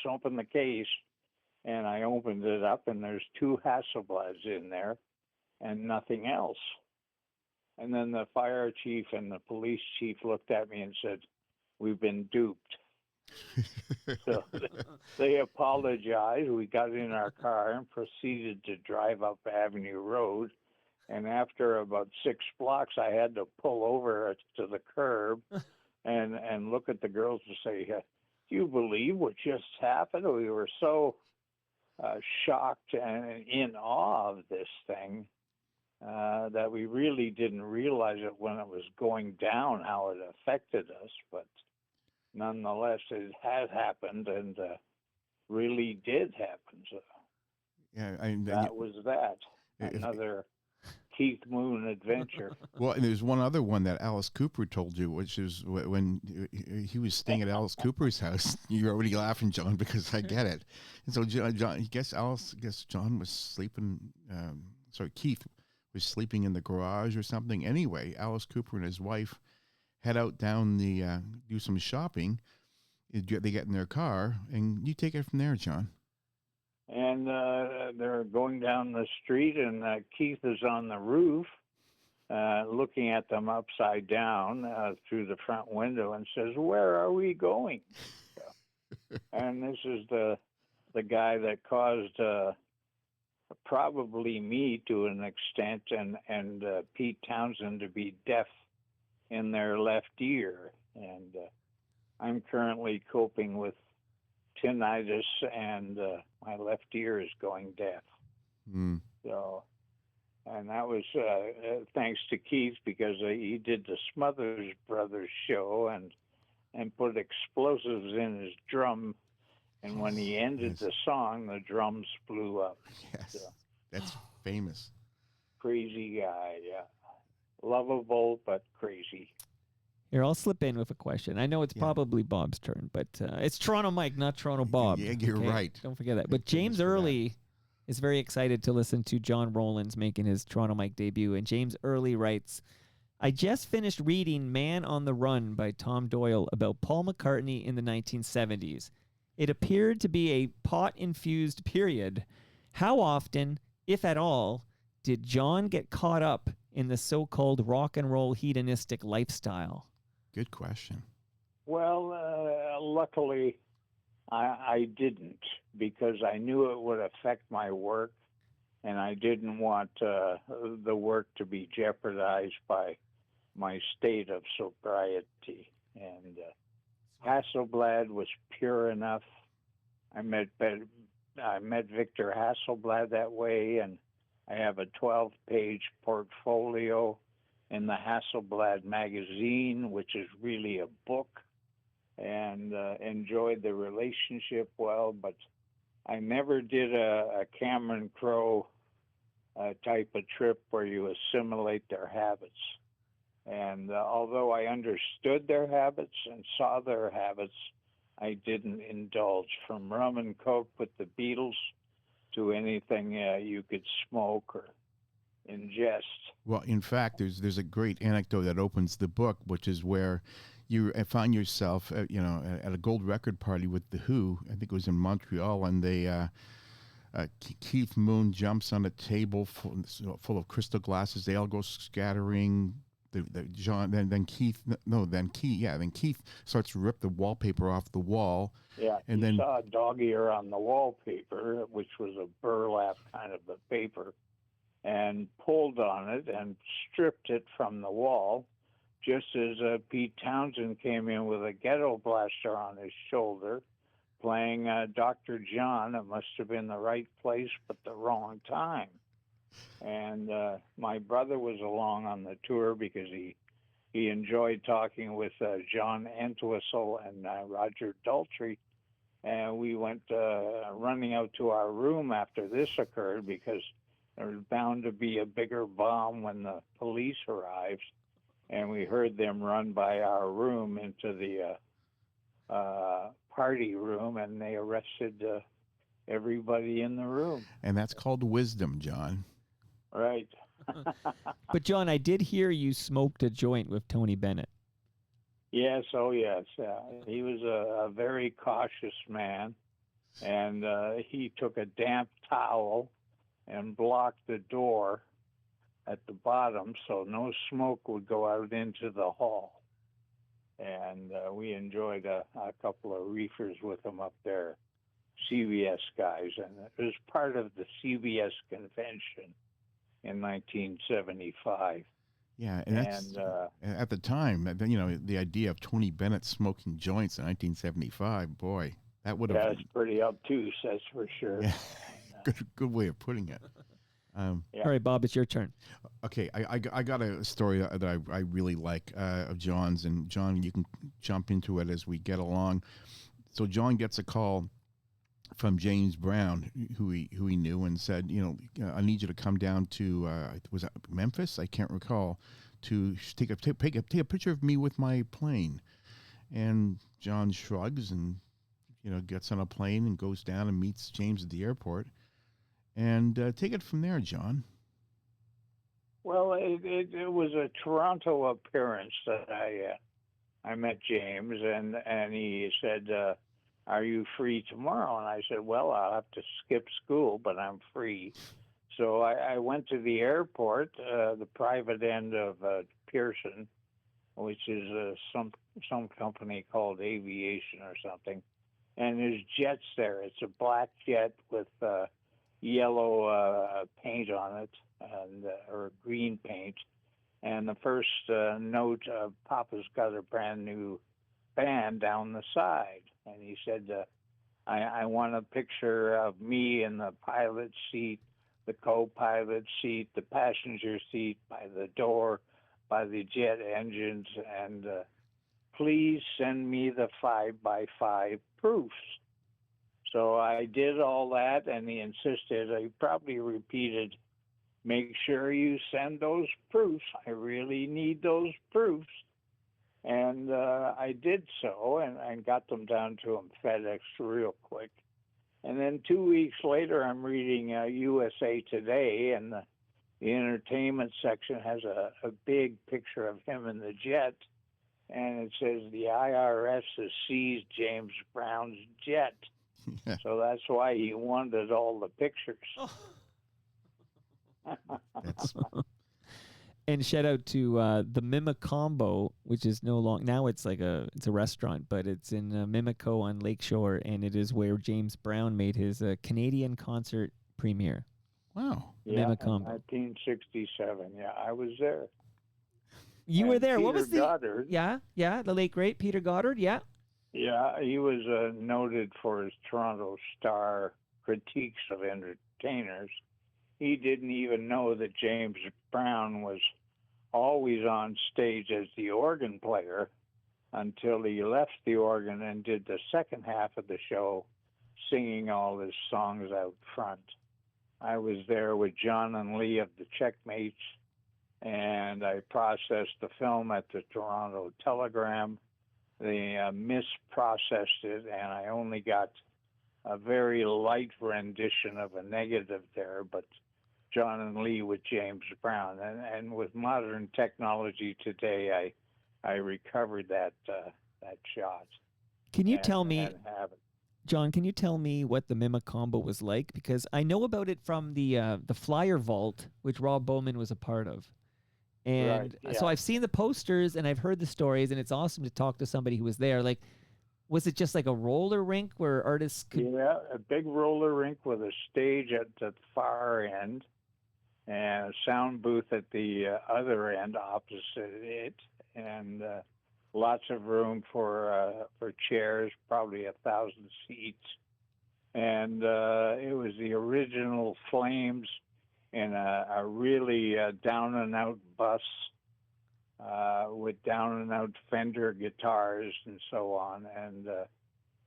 And I opened it up, and there's 2 Hasselblads in there and nothing else. And then the fire chief and the police chief looked at me and said, "We've been duped." So they apologized. We got in our car and proceeded to drive up Avenue Road. And after about 6 blocks, I had to pull over to the curb and look at the girls and say, "Do you believe what just happened?" We were so shocked and in awe of this thing that we really didn't realize it when it was going down, how it affected us. But nonetheless, it had happened, and really did happen. So yeah, that was that. Another Keith Moon adventure. Well, and there's one other one that Alice Cooper told you, which is when he was staying at Alice Cooper's house. You're already laughing, John, because I get it. And so John, I guess John was sleeping. Keith was sleeping in the garage or something. Anyway, Alice Cooper and his wife head out down do some shopping. They get in their car, and you take it from there, John. And they're going down the street, and Keith is on the roof looking at them upside down through the front window and says, "Where are we going?" And this is the guy that caused probably me to an extent and Pete Townsend to be deaf in their left ear. And I'm currently coping with tinnitus, and my left ear is going deaf. Mm. So, and that was thanks to Keith, because he did the Smothers Brothers show and put explosives in his drum, and when he ended the song, the drums blew up. Yes, So, that's famous. crazy guy, yeah. Lovable, but crazy. Here, I'll slip in with a question. I know it's Yeah. probably Bob's turn, but it's Toronto Mike, not Toronto Bob. Yeah, you're okay? right. Don't forget that. Thank But goodness James for that. Early is very excited to listen to John Rowlands making his Toronto Mike debut. And James Early writes, I just finished reading Man on the Run by Tom Doyle about Paul McCartney in the 1970s. It appeared to be a pot-infused period. How often, if at all, did John get caught up in the so-called rock and roll hedonistic lifestyle? Good question. Well, luckily, I didn't, because I knew it would affect my work, and I didn't want the work to be jeopardized by my state of sobriety. And Hasselblad was pure enough. I met Victor Hasselblad that way, and I have a 12-page portfolio in the Hasselblad magazine, which is really a book, and enjoyed the relationship well. But I never did a Cameron Crowe type of trip where you assimilate their habits. And although I understood their habits and saw their habits, I didn't indulge, from rum and coke with the Beatles to anything you could smoke or ingest. Well, in fact, there's a great anecdote that opens the book, which is where you find yourself, at a gold record party with the Who. I think it was in Montreal, and they Keith Moon jumps on a table full of crystal glasses. They all go scattering. Then Keith starts to rip the wallpaper off the wall. Yeah, and you then saw a dog ear on the wallpaper, which was a burlap kind of a paper, and pulled on it and stripped it from the wall, just as Pete Townsend came in with a ghetto blaster on his shoulder, playing Dr. John. It must have been the right place but the wrong time. And my brother was along on the tour because he enjoyed talking with John Entwistle and Roger Daltrey. And we went running out to our room after this occurred, because there was bound to be a bigger bomb when the police arrived. And we heard them run by our room into the party room, and they arrested everybody in the room. And that's called wisdom, John. Right. But John, I did hear you smoked a joint with Tony Bennett. Yes, oh yes. He was a very cautious man, and he took a damp towel and blocked the door at the bottom so no smoke would go out into the hall. And we enjoyed a couple of reefers with him up there, CBS guys, and it was part of the CBS convention in 1975. Yeah, and that's at the time, the idea of Tony Bennett smoking joints in 1975, boy, that would have... That's pretty obtuse, that's for sure. Yeah. Good way of putting it. All right, Bob, it's your turn. Okay, I got a story that I really like of John's, and John, you can jump into it as we get along. So John gets a call from James Brown, who he knew, and said, I need you to come down to was it Memphis? I can't recall, to take a picture of me with my plane. And John shrugs and gets on a plane and goes down and meets James at the airport. And take it from there, John. Well, it was a Toronto appearance that I met James, and he said, are you free tomorrow? And I said, well, I'll have to skip school, but I'm free. So I went to the airport, the private end of Pearson, which is some company called Aviation or something. And there's jets there. It's a black jet with yellow paint on it, or green paint. And the first note of Papa's got a brand new band down the side. And he said, I want a picture of me in the pilot seat, the co-pilot seat, the passenger seat, by the door, by the jet engines, and please send me the 5x5 proofs. So I did all that, and he insisted, he probably repeated, make sure you send those proofs. I really need those proofs. And I did so, and got them down to him FedEx real quick. And then 2 weeks later, I'm reading USA Today, and the entertainment section has a big picture of him in the jet, and it says the IRS has seized James Brown's jet. So that's why he wanted all the pictures. That's And shout out to the Mimicombo, which is no long now it's like it's a restaurant, but it's in Mimico on Lakeshore, and it is where James Brown made his Canadian concert premiere. wow. Yeah, in Mimicombo. 1967. Yeah, I was there. You were And there. Peter What was the Goddard? Yeah, the late great Peter Goddard. Yeah. Yeah, he was noted for his Toronto Star critiques of entertainers. He didn't even know that James Brown was always on stage as the organ player until he left the organ and did the second half of the show singing all his songs out front. I was there with John and Lee of the Checkmates, and I processed the film at the Toronto Telegram. They misprocessed it, and I only got a very light rendition of a negative there, but John and Lee with James Brown. And with modern technology today, I recovered that shot. Can you tell me, and have it. John? Can you tell me what the Mimicombo was like? Because I know about it from the Flyer Vault, which Rob Bowman was a part of. And Right, so yeah. I've seen the posters and I've heard the stories, and it's awesome to talk to somebody who was there. Like, was it just like a roller rink where artists could? Yeah, a big roller rink with a stage at the far end and a sound booth at the other end opposite it, and lots of room for chairs, probably 1,000 seats. And it was the original Flames in a really down and out bus with down and out Fender guitars and so on. And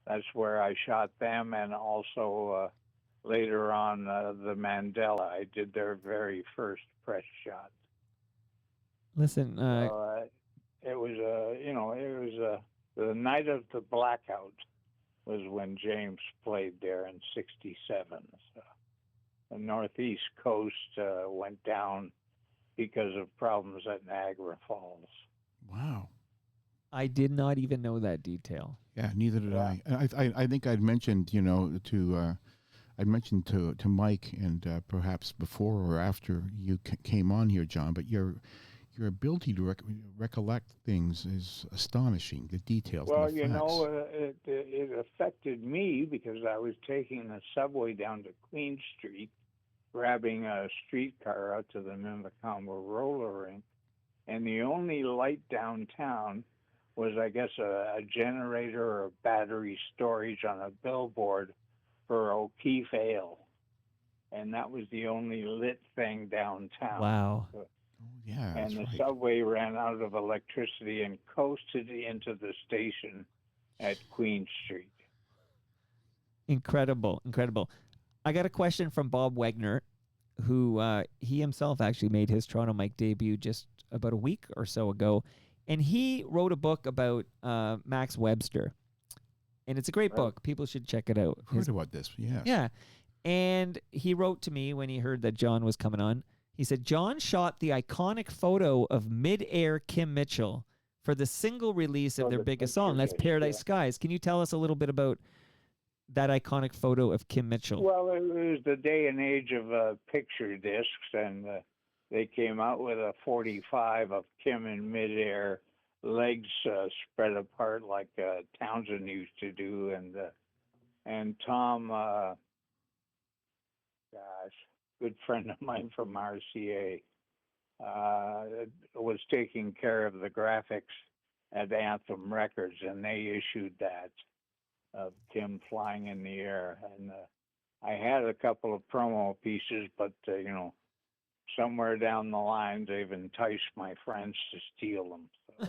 that's where I shot them, and also later on the Mandela. I did their very first press shot. Listen, It was the night of the blackout was when James played there in '67. So the Northeast Coast went down because of problems at Niagara Falls. Wow. I did not even know that detail. Yeah, neither did Yeah. I think I'd mentioned, I mentioned to Mike, and perhaps before or after you came on here, John, but your ability to recollect things is astonishing. The details. Well, and the facts. it affected me because I was taking the subway down to Queen Street, grabbing a streetcar out to the Mimicombo roller rink, and the only light downtown was, I guess, a generator or battery storage on a billboard for O'Keefe Ale. And that was the only lit thing downtown. Wow. Oh, yeah, And that's the right. subway ran out of electricity and coasted into the station at Queen Street. Incredible. I got a question from Bob Wagner, who he himself actually made his Toronto Mike debut just about a week or so ago. And he wrote a book about Max Webster. And it's a great Right. book. People should check it out. Heard about this? Yes. Yeah. And he wrote to me when he heard that John was coming on. He said, John shot the iconic photo of mid-air Kim Mitchell for the single release of For their the biggest picture song. That's disc, Paradise yeah. Skies. Can you tell us a little bit about that iconic photo of Kim Mitchell? Well, it was the day and age of picture discs, and they came out with a 45 of Kim in midair, legs spread apart like Townsend used to do, and Tom, good friend of mine from RCA, was taking care of the graphics at Anthem Records, and they issued that of Kim flying in the air. And I had a couple of promo pieces, but somewhere down the line, they've enticed my friends to steal them. So.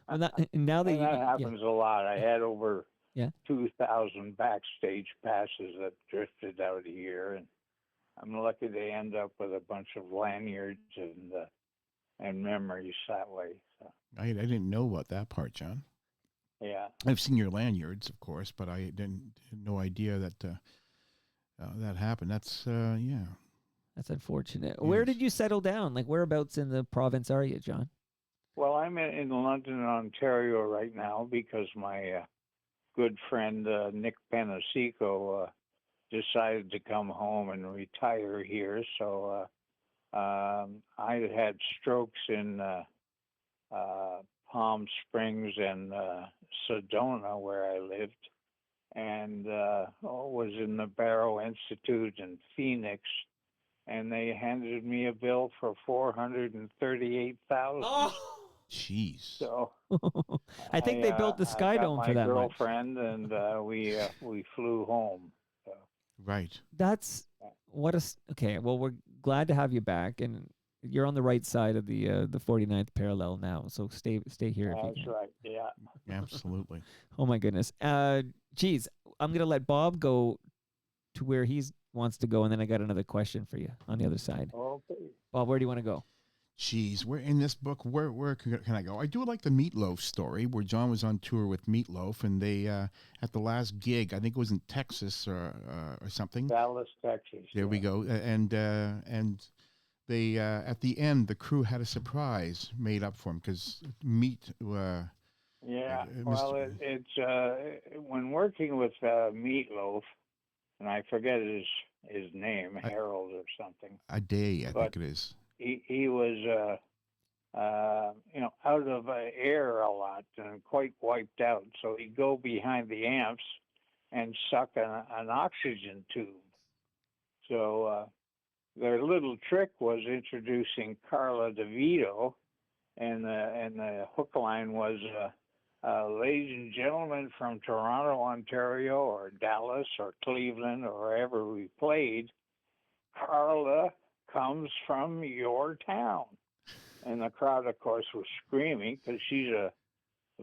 Well, now that And you, that happens a lot. I had over Yeah. 2,000 backstage passes that drifted out here, and I'm lucky to end up with a bunch of lanyards and memories that way. I didn't know about that part, John. Yeah. I've seen your lanyards, of course, but I had no idea that that happened. That's yeah. That's unfortunate. Where Yes. did you settle down? Like, whereabouts in the province are you, John? Well, I'm in London, Ontario right now because my good friend Nick Penasico decided to come home and retire here. So I had strokes in Palm Springs and Sedona, where I lived, and was in the Barrow Institute in Phoenix, and they handed me a bill for $438,000. Jeez. So I think they built the I Sky got Dome my for that much. girlfriend, and we flew home. So, Right. That's okay. Well, we're glad to have you back, and you're on the right side of the 49th parallel now. So stay here if you that's can. right. Yeah. Absolutely. Oh my goodness. Geez, I'm gonna let Bob go to where he wants to go, and then I got another question for you on the other side. Okay. Bob, where do you want to go? Jeez, where in this book? Where can I go? I do like the Meatloaf story, where John was on tour with Meatloaf, and they at the last gig, I think it was in Texas or something. Dallas, Texas. There we go. And they at the end, the crew had a surprise made up for him because Meat. Yeah. Mr. Well, it's when working with Meatloaf, and I forget his name, Harold or something. A day, I But think it is. he was out of air a lot and quite wiped out. So he'd go behind the amps and suck an oxygen tube. So their little trick was introducing Carla DeVito, and the hook line was, ladies and gentlemen from Toronto, Ontario, or Dallas, or Cleveland, or wherever we played, Carla comes from your town. And the crowd, of course, was screaming because she's a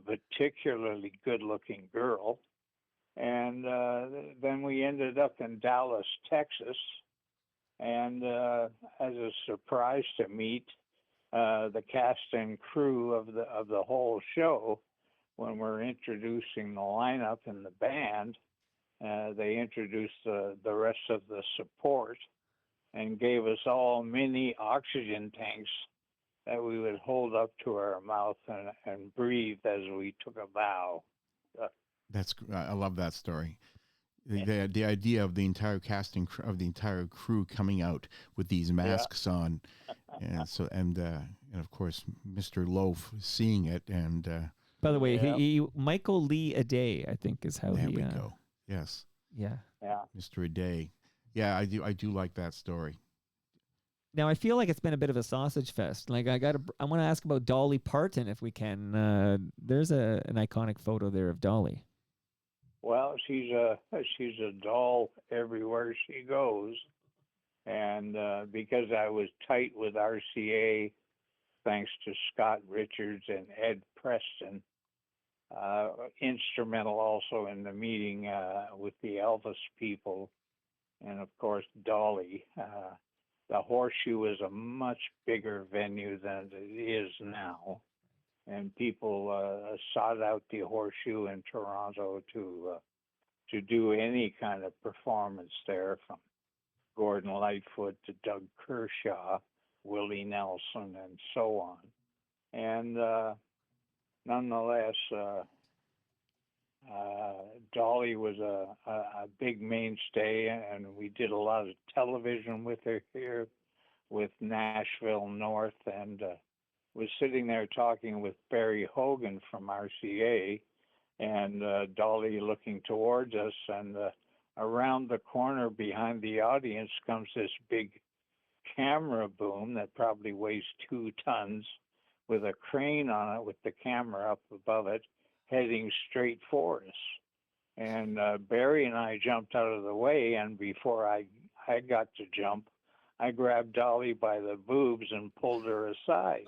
particularly good-looking girl. And then we ended up in Dallas, Texas, and as a surprise to meet the cast and crew of the whole show, when we're introducing the lineup and the band, they introduced the rest of the support and gave us all mini oxygen tanks that we would hold up to our mouth and breathe as we took a bow. I love that story. The idea of the entire casting of the entire crew coming out with these masks on, and of course Mr. Loaf seeing it, and By the way, he Michael Lee Aday, I think, is how there he. we go. Yes, Yeah. Mr. Aday. Yeah, I do like that story. Now I feel like it's been a bit of a sausage fest. Like I want to ask about Dolly Parton if we can. There's an iconic photo there of Dolly. Well, she's a doll everywhere she goes, and because I was tight with RCA, thanks to Scott Richards and Ed Preston, instrumental also in the meeting with the Elvis people, and of course Dolly. The Horseshoe is a much bigger venue than it is now, and people sought out the Horseshoe in Toronto to do any kind of performance there, from Gordon Lightfoot to Doug Kershaw, Willie Nelson, and so on. And nonetheless, Dolly was a big mainstay, and we did a lot of television with her here, with Nashville North, and was sitting there talking with Barry Hogan from RCA, and Dolly looking towards us, and around the corner behind the audience comes this big camera boom that probably weighs 2 tons, with a crane on it with the camera up above it, heading straight for us. And Barry and I jumped out of the way, and before I got to jump, I grabbed Dolly by the boobs and pulled her aside.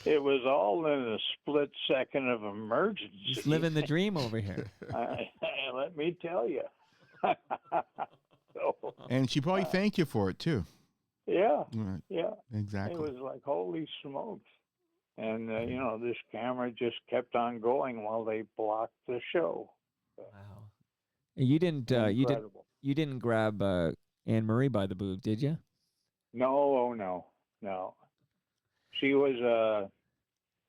It was all in a split second of emergency. He's living the dream over here. Let me tell you. So, And she probably thanked you for it too. Yeah, Right. yeah. It Exactly. was like, holy smokes. And, this camera just kept on going while they blocked the show. So, Wow. You didn't. incredible. You didn't grab Anne Marie by the boob, did you? No, oh no, no. She was,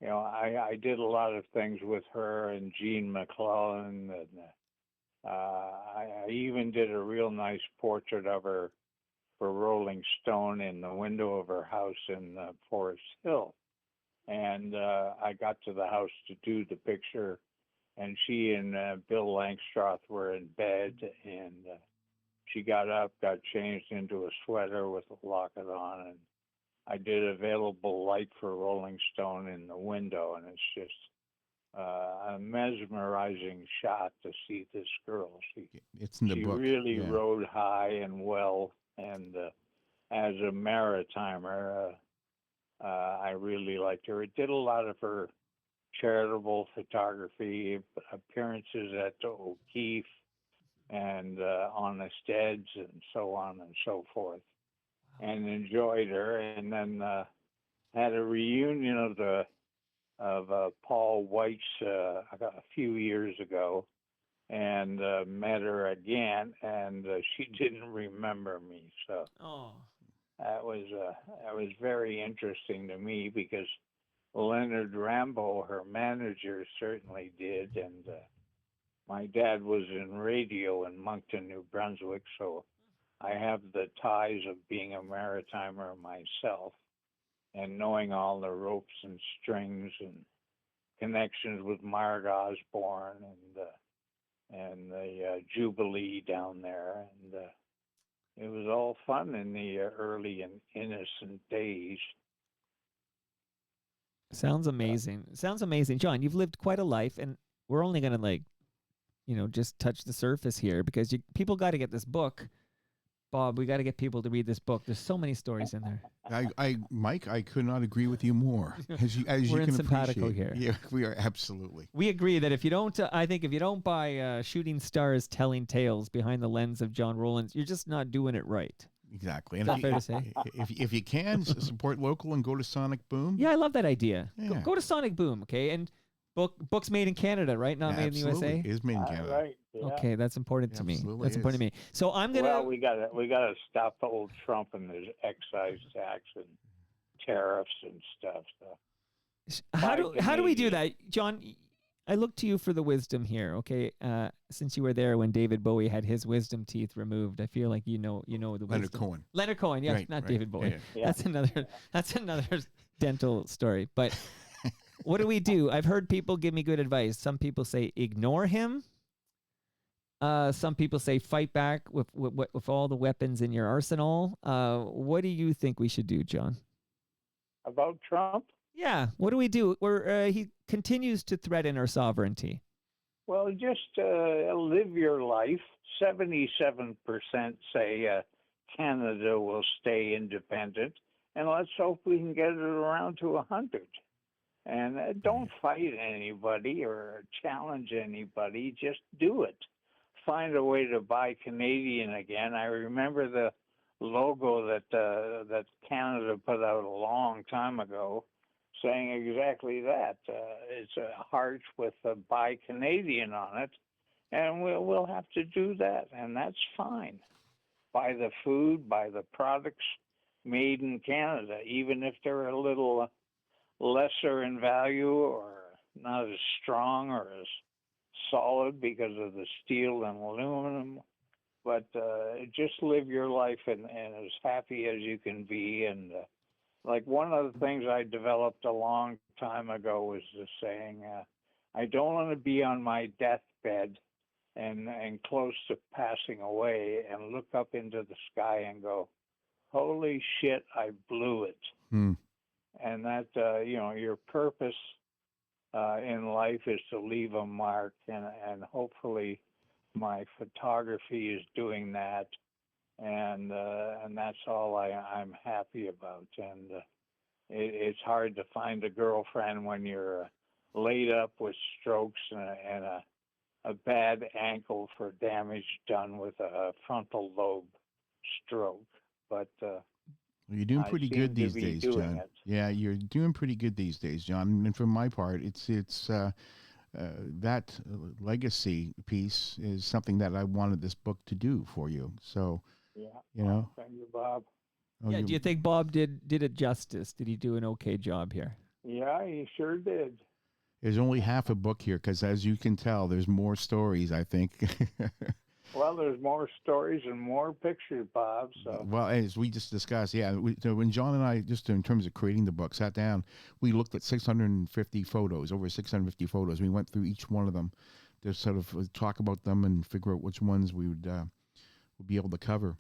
I did a lot of things with her and Gene McClellan. And I even did a real nice portrait of her for Rolling Stone in the window of her house in Forest Hill. And I got to the house to do the picture, and she and Bill Langstroth were in bed, and she got up, got changed into a sweater with a locket on, and I did available light for Rolling Stone in the window, and it's just a mesmerizing shot to see this girl. It's in the She book. really Yeah. rode high and well, and as a maritimer, I really liked her. It did a lot of her charitable photography appearances at O'Keefe and Honest Ed's and so on and so forth, and enjoyed her. And then had a reunion of Paul White's a few years ago, and met her again, and she didn't remember me. So Oh. that was very interesting to me because Leonard Rambo, her manager, certainly did, and my dad was in radio in Moncton, New Brunswick, so I have the ties of being a maritimer myself and knowing all the ropes and strings and connections with Marg Osborne and the Jubilee down there, and it was all fun in the early and innocent days. Sounds Uh, amazing. Sounds amazing, John. You've lived quite a life, and we're only gonna just touch the surface here because people got to get this book, Bob. We got to get people to read this book. There's so many stories in there. Mike, I could not agree with you more. As We're you in can simpatico appreciate. here. Yeah, we are absolutely. We agree that if you don't, I think if you don't buy Shooting Stars Telling Tales Behind the Lens of John Rowlands, you're just not doing it right. Exactly. Is And that fair to say? if you can support local and go to Sonic Boom. Yeah, I love that idea. Yeah. Go to Sonic Boom, okay? And books made in Canada, right? Not made in the Absolutely. USA. It is made in Canada. right, yeah. Okay, that's important to me. Absolutely That's important to is. me. So I'm gonna. Well, we gotta stop old Trump and his excise tax and tariffs and stuff. So How do we do Canadian. that, John? I look to you for the wisdom here, okay? Since you were there when David Bowie had his wisdom teeth removed, I feel like you know the Leonard wisdom. Cohen. Leonard Cohen, yes, Right, not right. David Bowie. Yeah, Yeah. That's another dental story. But what do we do? I've heard people give me good advice. Some people say ignore him. Some people say fight back with all the weapons in your arsenal. What do you think we should do, John? About Trump? Yeah, what do we do? He continues to threaten our sovereignty. Well, just live your life. 77% say Canada will stay independent, and let's hope we can get it around to 100. And don't fight anybody or challenge anybody. Just do it. Find a way to buy Canadian again. I remember the logo that Canada put out a long time ago, saying exactly that. It's a heart with a buy Canadian on it, and we'll have to do that, and that's fine. Buy the food, buy the products made in Canada, even if they're a little lesser in value or not as strong or as solid because of the steel and aluminum. But just live your life and as happy as you can be. And like one of the things I developed a long time ago was the saying, I don't want to be on my deathbed and close to passing away and look up into the sky and go, holy shit, I blew it. Hmm. And that, your purpose in life is to leave a mark, and hopefully my photography is doing that, and that's all I'm happy about. And it's hard to find a girlfriend when you're laid up with strokes and a bad ankle for damage done with a frontal lobe stroke. But Well, you're doing I pretty seem good to these be days, doing John. it. Yeah, you're doing pretty good these days, John. And for my part, it's that legacy piece is something that I wanted this book to do for you. So, Yeah. you know, Thank you, Bob. oh, Yeah, do you think Bob did it justice? Did he do an okay job here? Yeah, he sure did. there's only half a book here because, as you can tell, there's more stories, I think. Well, there's more stories and more pictures, Bob. So Well, as we just discussed, yeah, so when John and I, just in terms of creating the book, sat down, we looked at 650 photos, over 650 photos. We went through each one of them to sort of talk about them and figure out which ones we would be able to cover.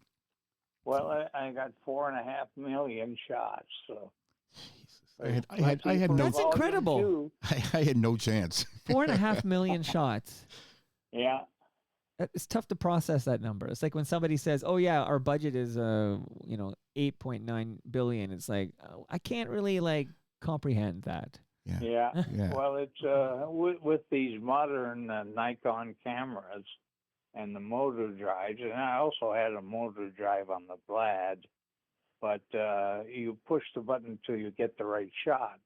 well, I got 4.5 million shots. So Jesus. there's I plenty had for no, That's volume incredible. 2. I had no chance. 4.5 million shots. Yeah. It's tough to process that number. It's like when somebody says, "Oh yeah, our budget is 8.9 billion." It's like I can't really like comprehend that. Yeah. Yeah. Yeah. Well, it's with these modern Nikon cameras and the motor drives, and I also had a motor drive on the Vlad, but you push the button till you get the right shot.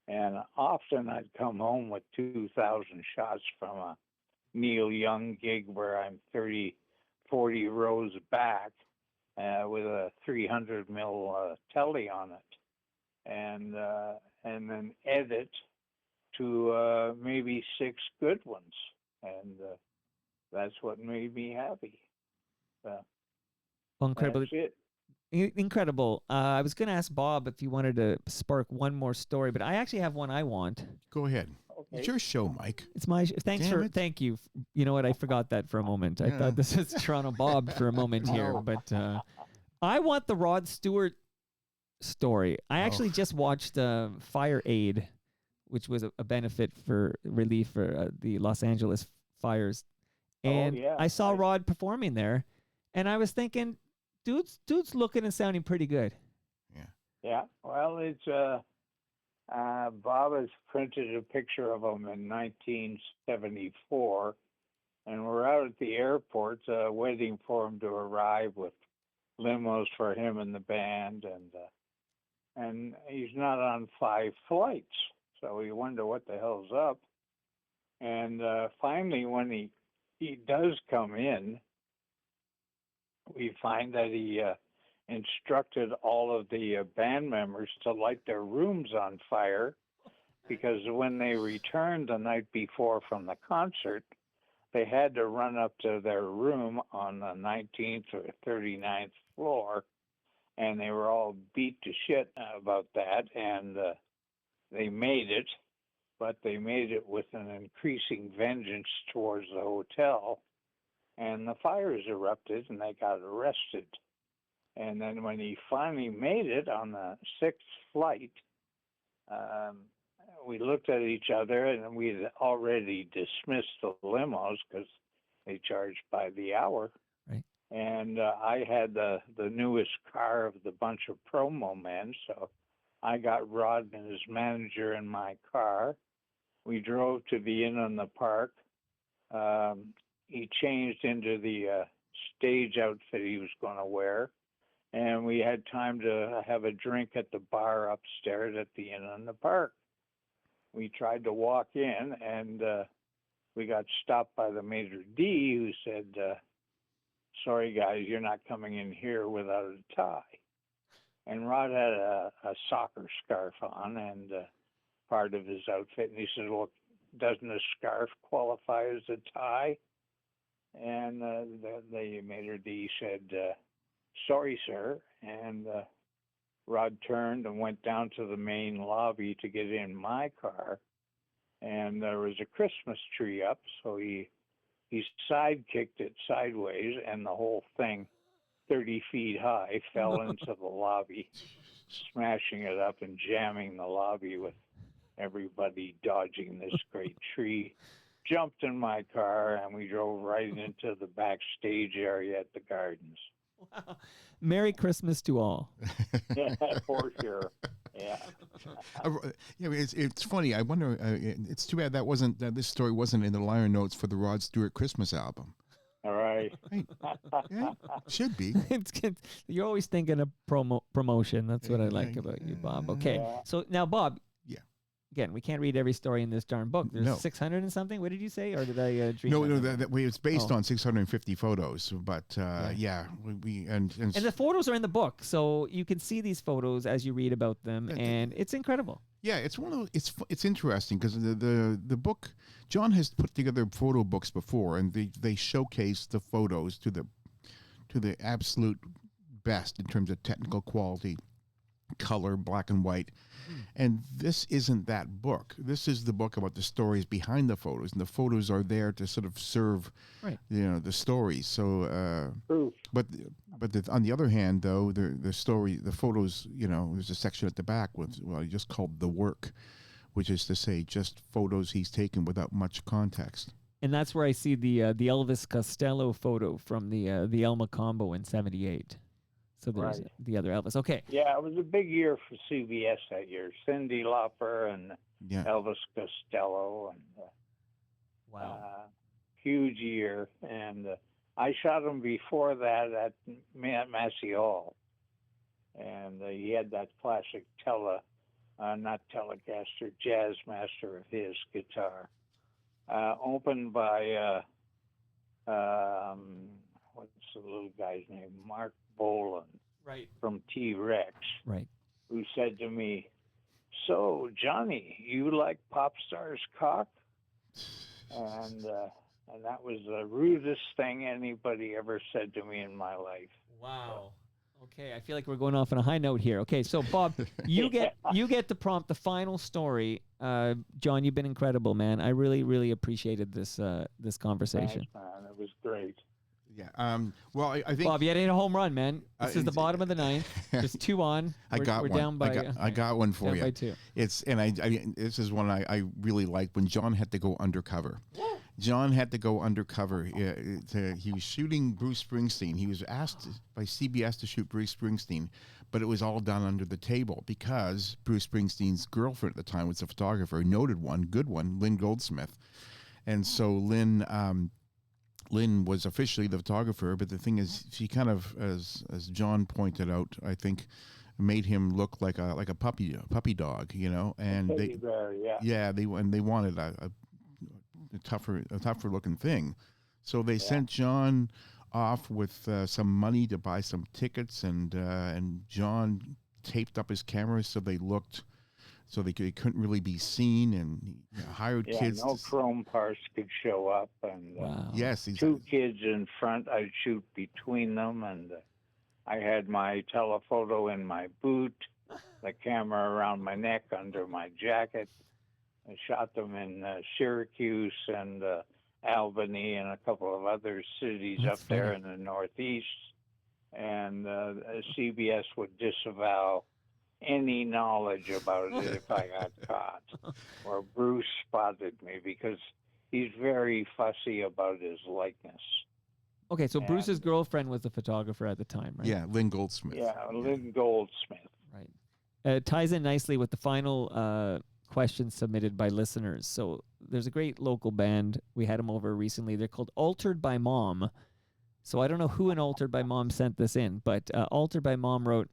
And often I'd come home with 2,000 shots from a Neil Young gig where I'm 30, 40 rows back with a 300 mil telly on it, and then edit to maybe 6 good ones, and that's what made me happy. Well, incredible. That's it. Incredible. I was going to ask Bob if you wanted to spark one more story, but I actually have one I want. Go ahead. Okay. It's your show, Mike. It's my thanks Damn for it. thank you. You know what? I forgot that for a moment. I Yeah. thought this was Toronto Bob for a moment here, but I want the Rod Stewart story. I actually just watched Fire Aid, which was a benefit for relief for the Los Angeles fires, and yeah. I saw Rod performing there, and I was thinking, dude's looking and sounding pretty good. Yeah. Well, it's Bob has printed a picture of him in 1974, and we're out at the airport waiting for him to arrive with limos for him and the band, and he's not on 5 flights, so we wonder what the hell's up. And finally, when he does come in, we find that he instructed all of the band members to light their rooms on fire, because when they returned the night before from the concert, they had to run up to their room on the 19th or 39th floor, and they were all beat to shit about that, and they made it, but they made it with an increasing vengeance towards the hotel, and the fires erupted and they got arrested. And then when he finally made it on the 6th flight, we looked at each other, and we had already dismissed the limos because they charged by the hour. Right. And I had the newest car of the bunch of promo men, so I got Rod and his manager in my car. We drove to the Inn on the Park. He changed into the stage outfit he was going to wear, and we had time to have a drink at the bar upstairs at the Inn on the Park. We tried to walk in, and we got stopped by the Major D, who said, sorry, guys, you're not coming in here without a tie. And Rod had a soccer scarf on, and part of his outfit, and he said, well, doesn't a scarf qualify as a tie? And the Major D said, sorry, sir. And Rod turned and went down to the main lobby to get in my car. And there was a Christmas tree up, so he sidekicked it sideways, and the whole thing, 30 feet high, fell into the lobby, smashing it up and jamming the lobby with everybody dodging this great tree. Jumped in my car, and we drove right into the backstage area at the Gardens. Wow. Merry Christmas to all. Yeah, for sure. Yeah. Yeah, it's funny. I wonder. It's too bad that wasn't this story wasn't in the liner notes for the Rod Stewart Christmas album. All right. Right. Yeah, should be. You're always thinking of promotion. That's what I like about you, Bob. Okay, Yeah. so now, Bob. Yeah. Again, we can't read every story in this darn book. There's No. 600 and something. What did you say, or did I dream? No, that number? that way it's based Oh. on 650 photos, but yeah, we and And the photos are in the book, so you can see these photos as you read about them, Yeah, and it's incredible. yeah, it's one of it's interesting because the book John has put together photo books before, and they showcase the photos to the absolute best in terms of technical quality, color, black and white. And this isn't that book. This is the book about the stories behind the photos, and the photos are there to sort of serve, Right. the stories. So, Proof. but on the other hand, though, the story, the photos, there's a section at the back with just called the work, which is to say just photos he's taken without much context. And that's where I see the Elvis Costello photo from the Elma combo in '78. So there's Right. the other Elvis. Okay. Yeah, it was a big year for CBS that year. Cyndi Lauper and Yeah. Elvis Costello, and huge year. And I shot him before that at Massey Hall, and he had that classic not Telecaster, Jazzmaster of his guitar, opened by what's the little guy's name? Mark Bolan Right. from T-Rex, Right. who said to me, "So, Johnny, you like pop stars' cock?" And that was the rudest thing anybody ever said to me in my life. Wow. Okay, I feel like we're going off on a high note here. Okay, so Bob, you get to prompt the final story. John, you've been incredible, man. I really, really appreciated this conversation. Thanks, man. It was great. Yeah. Well, I think Bob, you had to hit a home run, man. This is the it's- bottom of the ninth. Just 2 on. I got we're one. down by. I got one for down you. by 2. This is one I really liked when John had to go undercover. John had to go undercover. He was shooting Bruce Springsteen. He was asked by CBS to shoot Bruce Springsteen, but it was all done under the table because Bruce Springsteen's girlfriend at the time was a photographer, noted one, good one, Lynn Goldsmith. And so Lynn was officially the photographer, but the thing is, she kind of, as John pointed out, I think, made him look like a puppy dog, and Teddy bear, yeah. they wanted a tougher looking thing, so they sent John off with some money to buy some tickets, and John taped up his cameras so they couldn't really be seen, and hired kids. No chrome parts could show up, and Wow. Yes, 2 kids in front. I'd shoot between them, and I had my telephoto in my boot, the camera around my neck under my jacket. I shot them in Syracuse and Albany and a couple of other cities That's up there funny. in the Northeast. And CBS would disavow any knowledge about it if I got caught or Bruce spotted me, because he's very fussy about his likeness. Okay, so And- Bruce's girlfriend was the photographer at the time, right? Yeah, Lynn Goldsmith. Yeah, Lynn Goldsmith. Right. It ties in nicely with the final questions submitted by listeners. So there's a great local band. We had them over recently. They're called Altered by Mom. So I don't know who in Altered by Mom sent this in, but Altered by Mom wrote,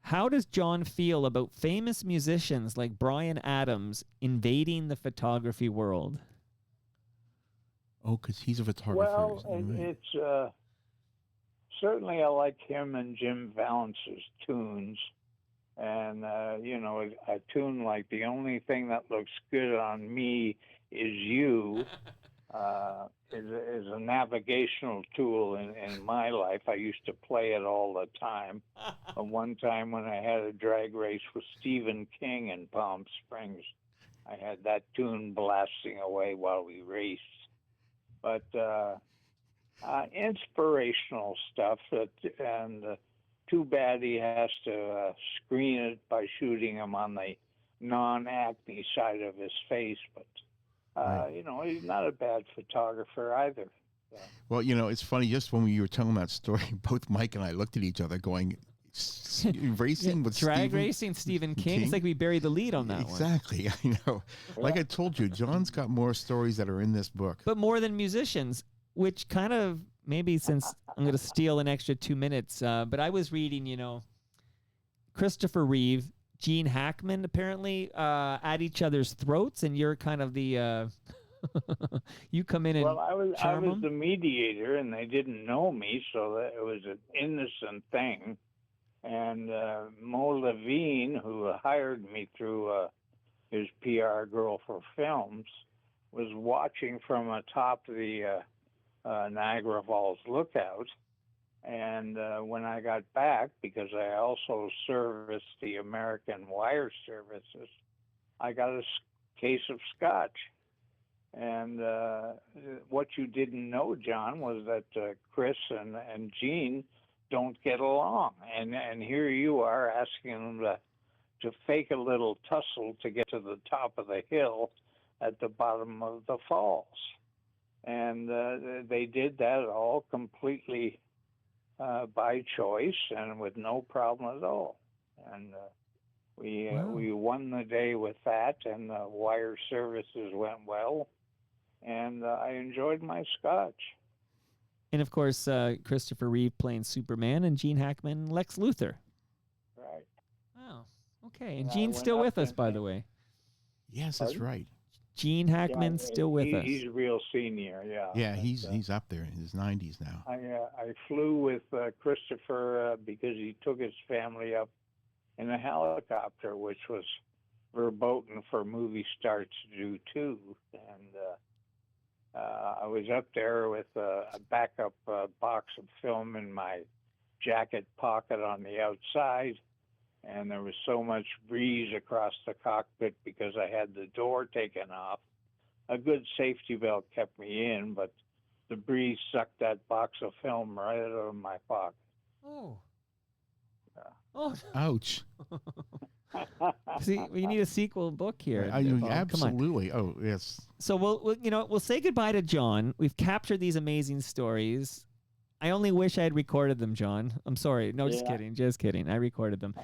"How does John feel about famous musicians like Bryan Adams invading the photography world?" Oh, because he's a photographer. Well, isn't he? it's certainly I like him and Jim Valance's tunes. And, a tune like "The Only Thing That Looks Good on Me Is You" is a navigational tool in my life. I used to play it all the time. One time when I had a drag race with Stephen King in Palm Springs, I had that tune blasting away while we raced. But inspirational stuff, and too bad he has to screen it by shooting him on the non-acne side of his face. But he's not a bad photographer either. Well, it's funny. Just when you were telling that story, both Mike and I looked at each other, going, "Racing with Drag Stephen racing, Stephen King. It's like we buried the lead on that one. Exactly. I know. Like I told you, John's got more stories that are in this book. But more than musicians, which kind of maybe since I'm going to steal an extra 2 minutes, but I was reading, Christopher Reeve, Gene Hackman, apparently at each other's throats, and you're kind of the you come in and Well, I was charm the them. mediator, and they didn't know me, so that it was an innocent thing. And Mo Levine, who hired me through his PR girl for films, was watching from atop the Niagara Falls lookout. And when I got back, because I also serviced the American Wire Services, I got a case of scotch. And what you didn't know, John, was that Chris and Gene don't get along. And here you are asking them to fake a little tussle to get to the top of the hill at the bottom of the falls. And they did that all completely by choice and with no problem at all. And we won the day with that, and the wire services went well, and I enjoyed my scotch. And of course, Christopher Reeve playing Superman, and Gene Hackman, Lex Luthor. Right. Oh, okay. And I Gene's went still up with us, and- by the way. Yes, that's Pardon? right. Gene Hackman Yeah, still with us. He's real senior, yeah. Yeah, But, he's up there in his 90s now. I flew with Christopher because he took his family up in a helicopter, which was verboten for movie stars to do too. And I was up there with a backup box of film in my jacket pocket on the outside. And there was so much breeze across the cockpit because I had the door taken off. A good safety belt kept me in, but the breeze sucked that box of film right out of my pocket. Oh. Yeah. Oh. Ouch. See, we need a sequel book here. Bob. Come on. Absolutely. Oh, yes. So we'll say goodbye to John. We've captured these amazing stories. I only wish I had recorded them, John. I'm sorry. No, just kidding. I recorded them.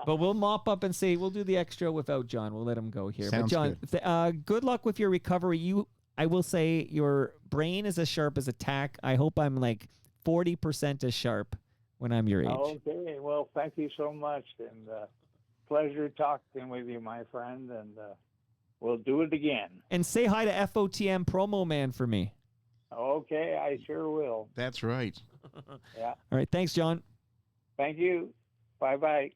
But we'll mop up and say we'll do the extra without John. We'll let him go here. Sounds but John, good luck with your recovery. I will say your brain is as sharp as a tack. I hope I'm like 40% as sharp when I'm your age. Okay. Well, thank you so much. And pleasure talking with you, my friend. And we'll do it again. And say hi to FOTM Promo Man for me. Okay, I sure will. That's right. Yeah. All right. Thanks, John. Thank you. Bye-bye.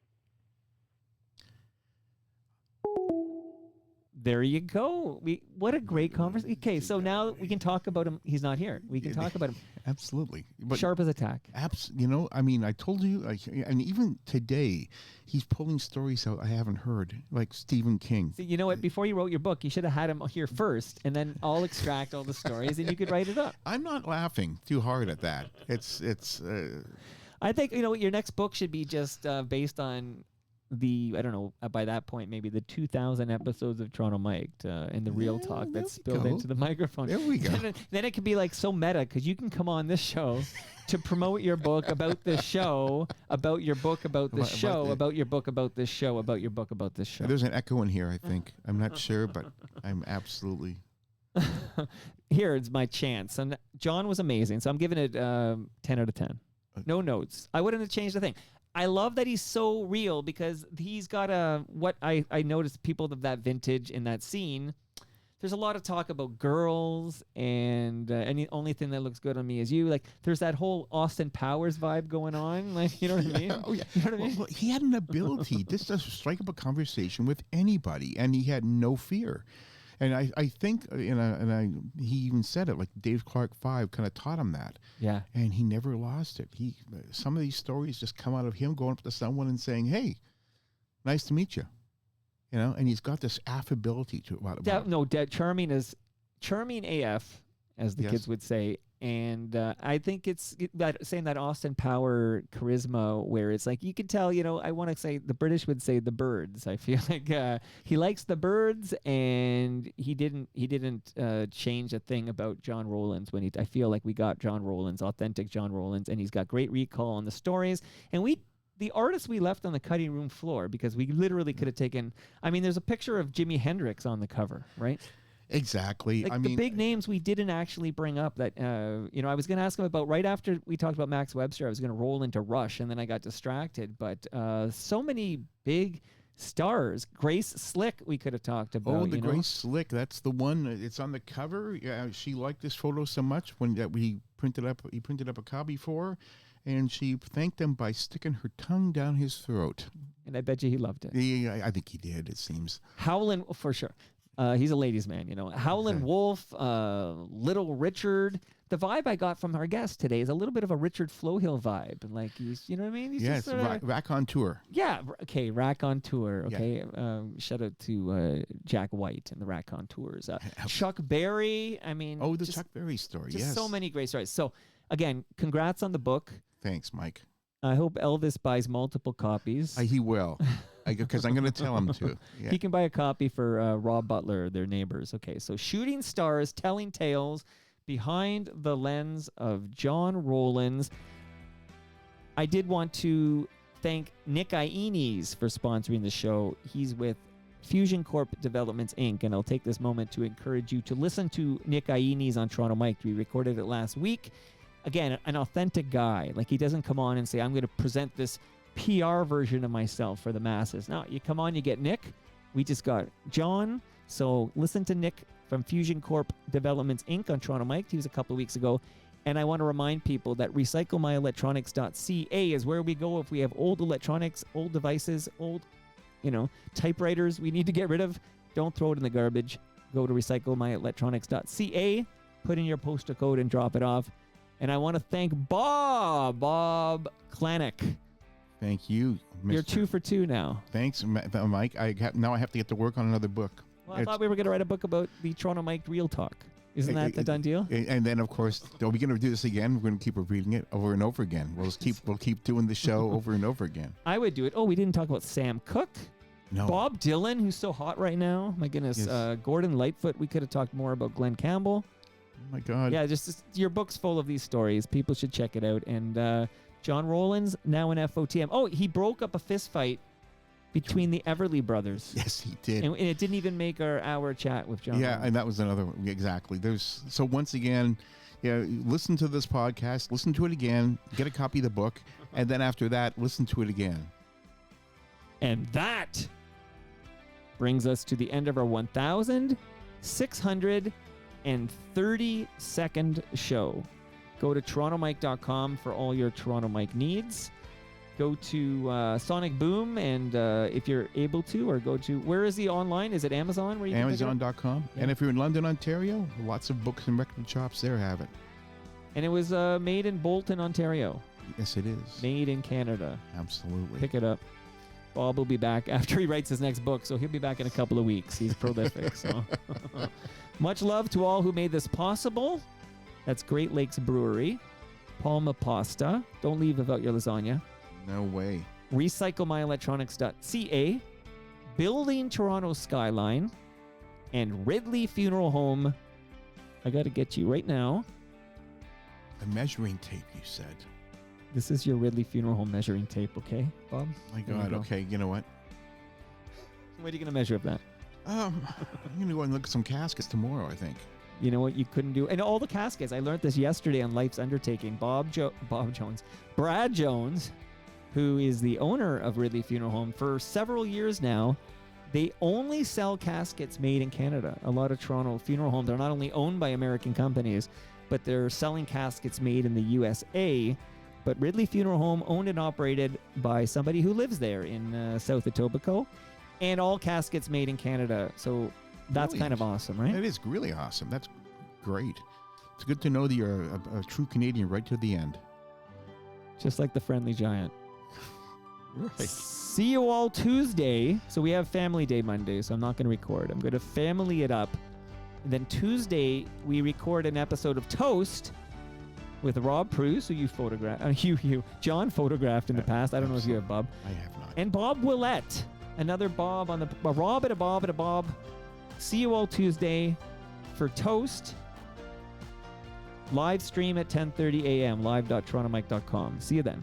There you go. What a great conversation. Okay, so now we can talk about him. He's not here. We can talk about him. Absolutely. But Sharp as a tack. I mean, I told you, and even today, he's pulling stories out I haven't heard, like Stephen King. See, you know what? Before you wrote your book, you should have had him here first, and then I'll extract all the stories, and you could write it up. I'm not laughing too hard at that. It's. I think your next book should be just based on I don't know, by that point, maybe the 2,000 episodes of Toronto Mic'd and the real talk there that's we spilled go. into the microphone. There we go. Then it could be like so meta because you can come on this show to promote your book about this show, about your book about this show, about your book about this show, about your book about this show. There's an echo in here, I think. I'm not sure, but I'm absolutely. Here is my chance. And John was amazing, so I'm giving it 10 out of 10. No notes. I wouldn't have changed a thing. I love that he's so real because he's got what I noticed people of that vintage in that scene. There's a lot of talk about girls and the only thing that looks good on me is you. Like there's that whole Austin Powers vibe going on. Like, you know what I mean? Oh, yeah. You know what I mean? Well, he had an ability just to strike up a conversation with anybody, and he had no fear. And I think, he even said it, like Dave Clark 5 kind of taught him that. Yeah. And he never lost it. Some of these stories just come out of him going up to someone and saying, "Hey, nice to meet you." And he's got this affability to it. Charming AF, as the kids would say. And I think it's saying that Austin Power charisma where it's like you can tell, I want to say the British would say the birds. I feel like he likes the birds, and he didn't change a thing about John Rowlands I feel like we got John Rowlands, authentic John Rowlands, and he's got great recall on the stories. And the artists we left on the cutting room floor because we literally could have taken. I mean, there's a picture of Jimi Hendrix on the cover, right? Exactly. Like I the mean, big names we didn't actually bring up that, I was going to ask him about right after we talked about Max Webster. I was going to roll into Rush and then I got distracted. But so many big stars. Grace Slick we could have talked about. oh, the Grace Slick. That's the one. It's on the cover. Yeah, she liked this photo so much that we printed up. He printed up a copy for her, and she thanked him by sticking her tongue down his throat. And I bet you he loved it. Yeah, I think he did. It seems. Howlin', for sure. He's a ladies' man, Howlin' Okay. Wolf, Little Richard. The vibe I got from our guest today is a little bit of a Richard Flohill vibe. Like he's, you know what I mean? He's Yes, just sorta, Rack on tour. yeah. Okay, Rack on Tour. Yeah. Okay, shout out to Jack White and the Rack on Tours. Chuck Berry. I mean, Oh, the just, Chuck Berry story. just Yes. so many great stories. So again, congrats on the book. Thanks, Mike. I hope Elvis buys multiple copies. He will, because I'm going to tell him to. Yeah. He can buy a copy for Rob Butler, their neighbors. Okay, so Shooting Stars, Telling Tales, Behind the Lens of John Rowlands. I did want to thank Nick Iones for sponsoring the show. He's with Fusion Corp Developments, Inc., and I'll take this moment to encourage you to listen to Nick Iones on Toronto Mike. We recorded it last week. Again, an authentic guy. Like, he doesn't come on and say, I'm going to present this PR version of myself for the masses. No, you come on, you get Nick. We just got John. So listen to Nick from Fusion Corp Developments, Inc. on Toronto Mike. He was a couple of weeks ago. And I want to remind people that recyclemyelectronics.ca is where we go if we have old electronics, old devices, old, typewriters we need to get rid of. Don't throw it in the garbage. Go to recyclemyelectronics.ca, put in your postal code and drop it off. And I want to thank Bob Klanek. Thank you, Mr. You're 2 for 2 now. Thanks, Mike. Now I have to get to work on another book. Well, I thought we were going to write a book about the Toronto Mike Real Talk. Isn't that the done deal? And then, of course, are we going to do this again? We're going to keep repeating it over and over again. We'll keep doing the show over and over again. I would do it. Oh, we didn't talk about Sam Cooke. No. Bob Dylan, who's so hot right now. My goodness. Yes. Gordon Lightfoot. We could have talked more about Glenn Campbell. Oh my God. Yeah, just your book's full of these stories. People should check it out. And John Rowlands, now in FOTM. Oh, he broke up a fist fight between the Everly brothers. Yes, he did. And it didn't even make our hour chat with John. Yeah, Rowlands. and that was another one. Exactly. So once again, listen to this podcast, listen to it again, get a copy of the book, and then after that, listen to it again. And that brings us to the end of our 1,632nd show. Go to torontomike.com for all your Toronto Mike needs. Go to Sonic Boom, and if you're able to, or go to, where is he online? Is it Amazon? Where you can pick it up? Amazon.com. Yeah. And if you're in London, Ontario, lots of books and record shops there have it. And it was made in Bolton, Ontario. Yes, it is. Made in Canada. Absolutely. Pick it up. Bob will be back after he writes his next book, so he'll be back in a couple of weeks. He's prolific. So, much love to all who made this possible. That's Great Lakes Brewery, Palma Pasta. Don't leave without your lasagna. No way. RecycleMyElectronics.ca, Building Toronto Skyline, and Ridley Funeral Home. I got to get you right now. A measuring tape, you said. This is your Ridley Funeral Home measuring tape, okay, Bob? My There you God. go. Okay, you know what? What are you going to measure up that? I'm going to go and look at some caskets tomorrow, I think. You know what you couldn't do? And all the caskets. I learned this yesterday on Life's Undertaking. Brad Jones, who is the owner of Ridley Funeral Home for several years now, they only sell caskets made in Canada. A lot of Toronto funeral homes are not only owned by American companies, but they're selling caskets made in the USA. But Ridley Funeral Home, owned and operated by somebody who lives there in South Etobicoke, and all caskets made in Canada. So that's kind of awesome, right? It is really awesome. That's great. It's good to know that you're a true Canadian right to the end. Just like the Friendly Giant. Right. See you all Tuesday. So we have Family Day Monday, so I'm not going to record. I'm going to family it up. And then Tuesday, we record an episode of Toast with Rob Pruce, who you photographed. John photographed in the past. I don't know if you have Bob. I have not. And Bob Willett. Another Bob on the... A Rob and a Bob and a Bob. See you all Tuesday for Toast. Live stream at 10:30 a.m. live.torontomike.com. See you then.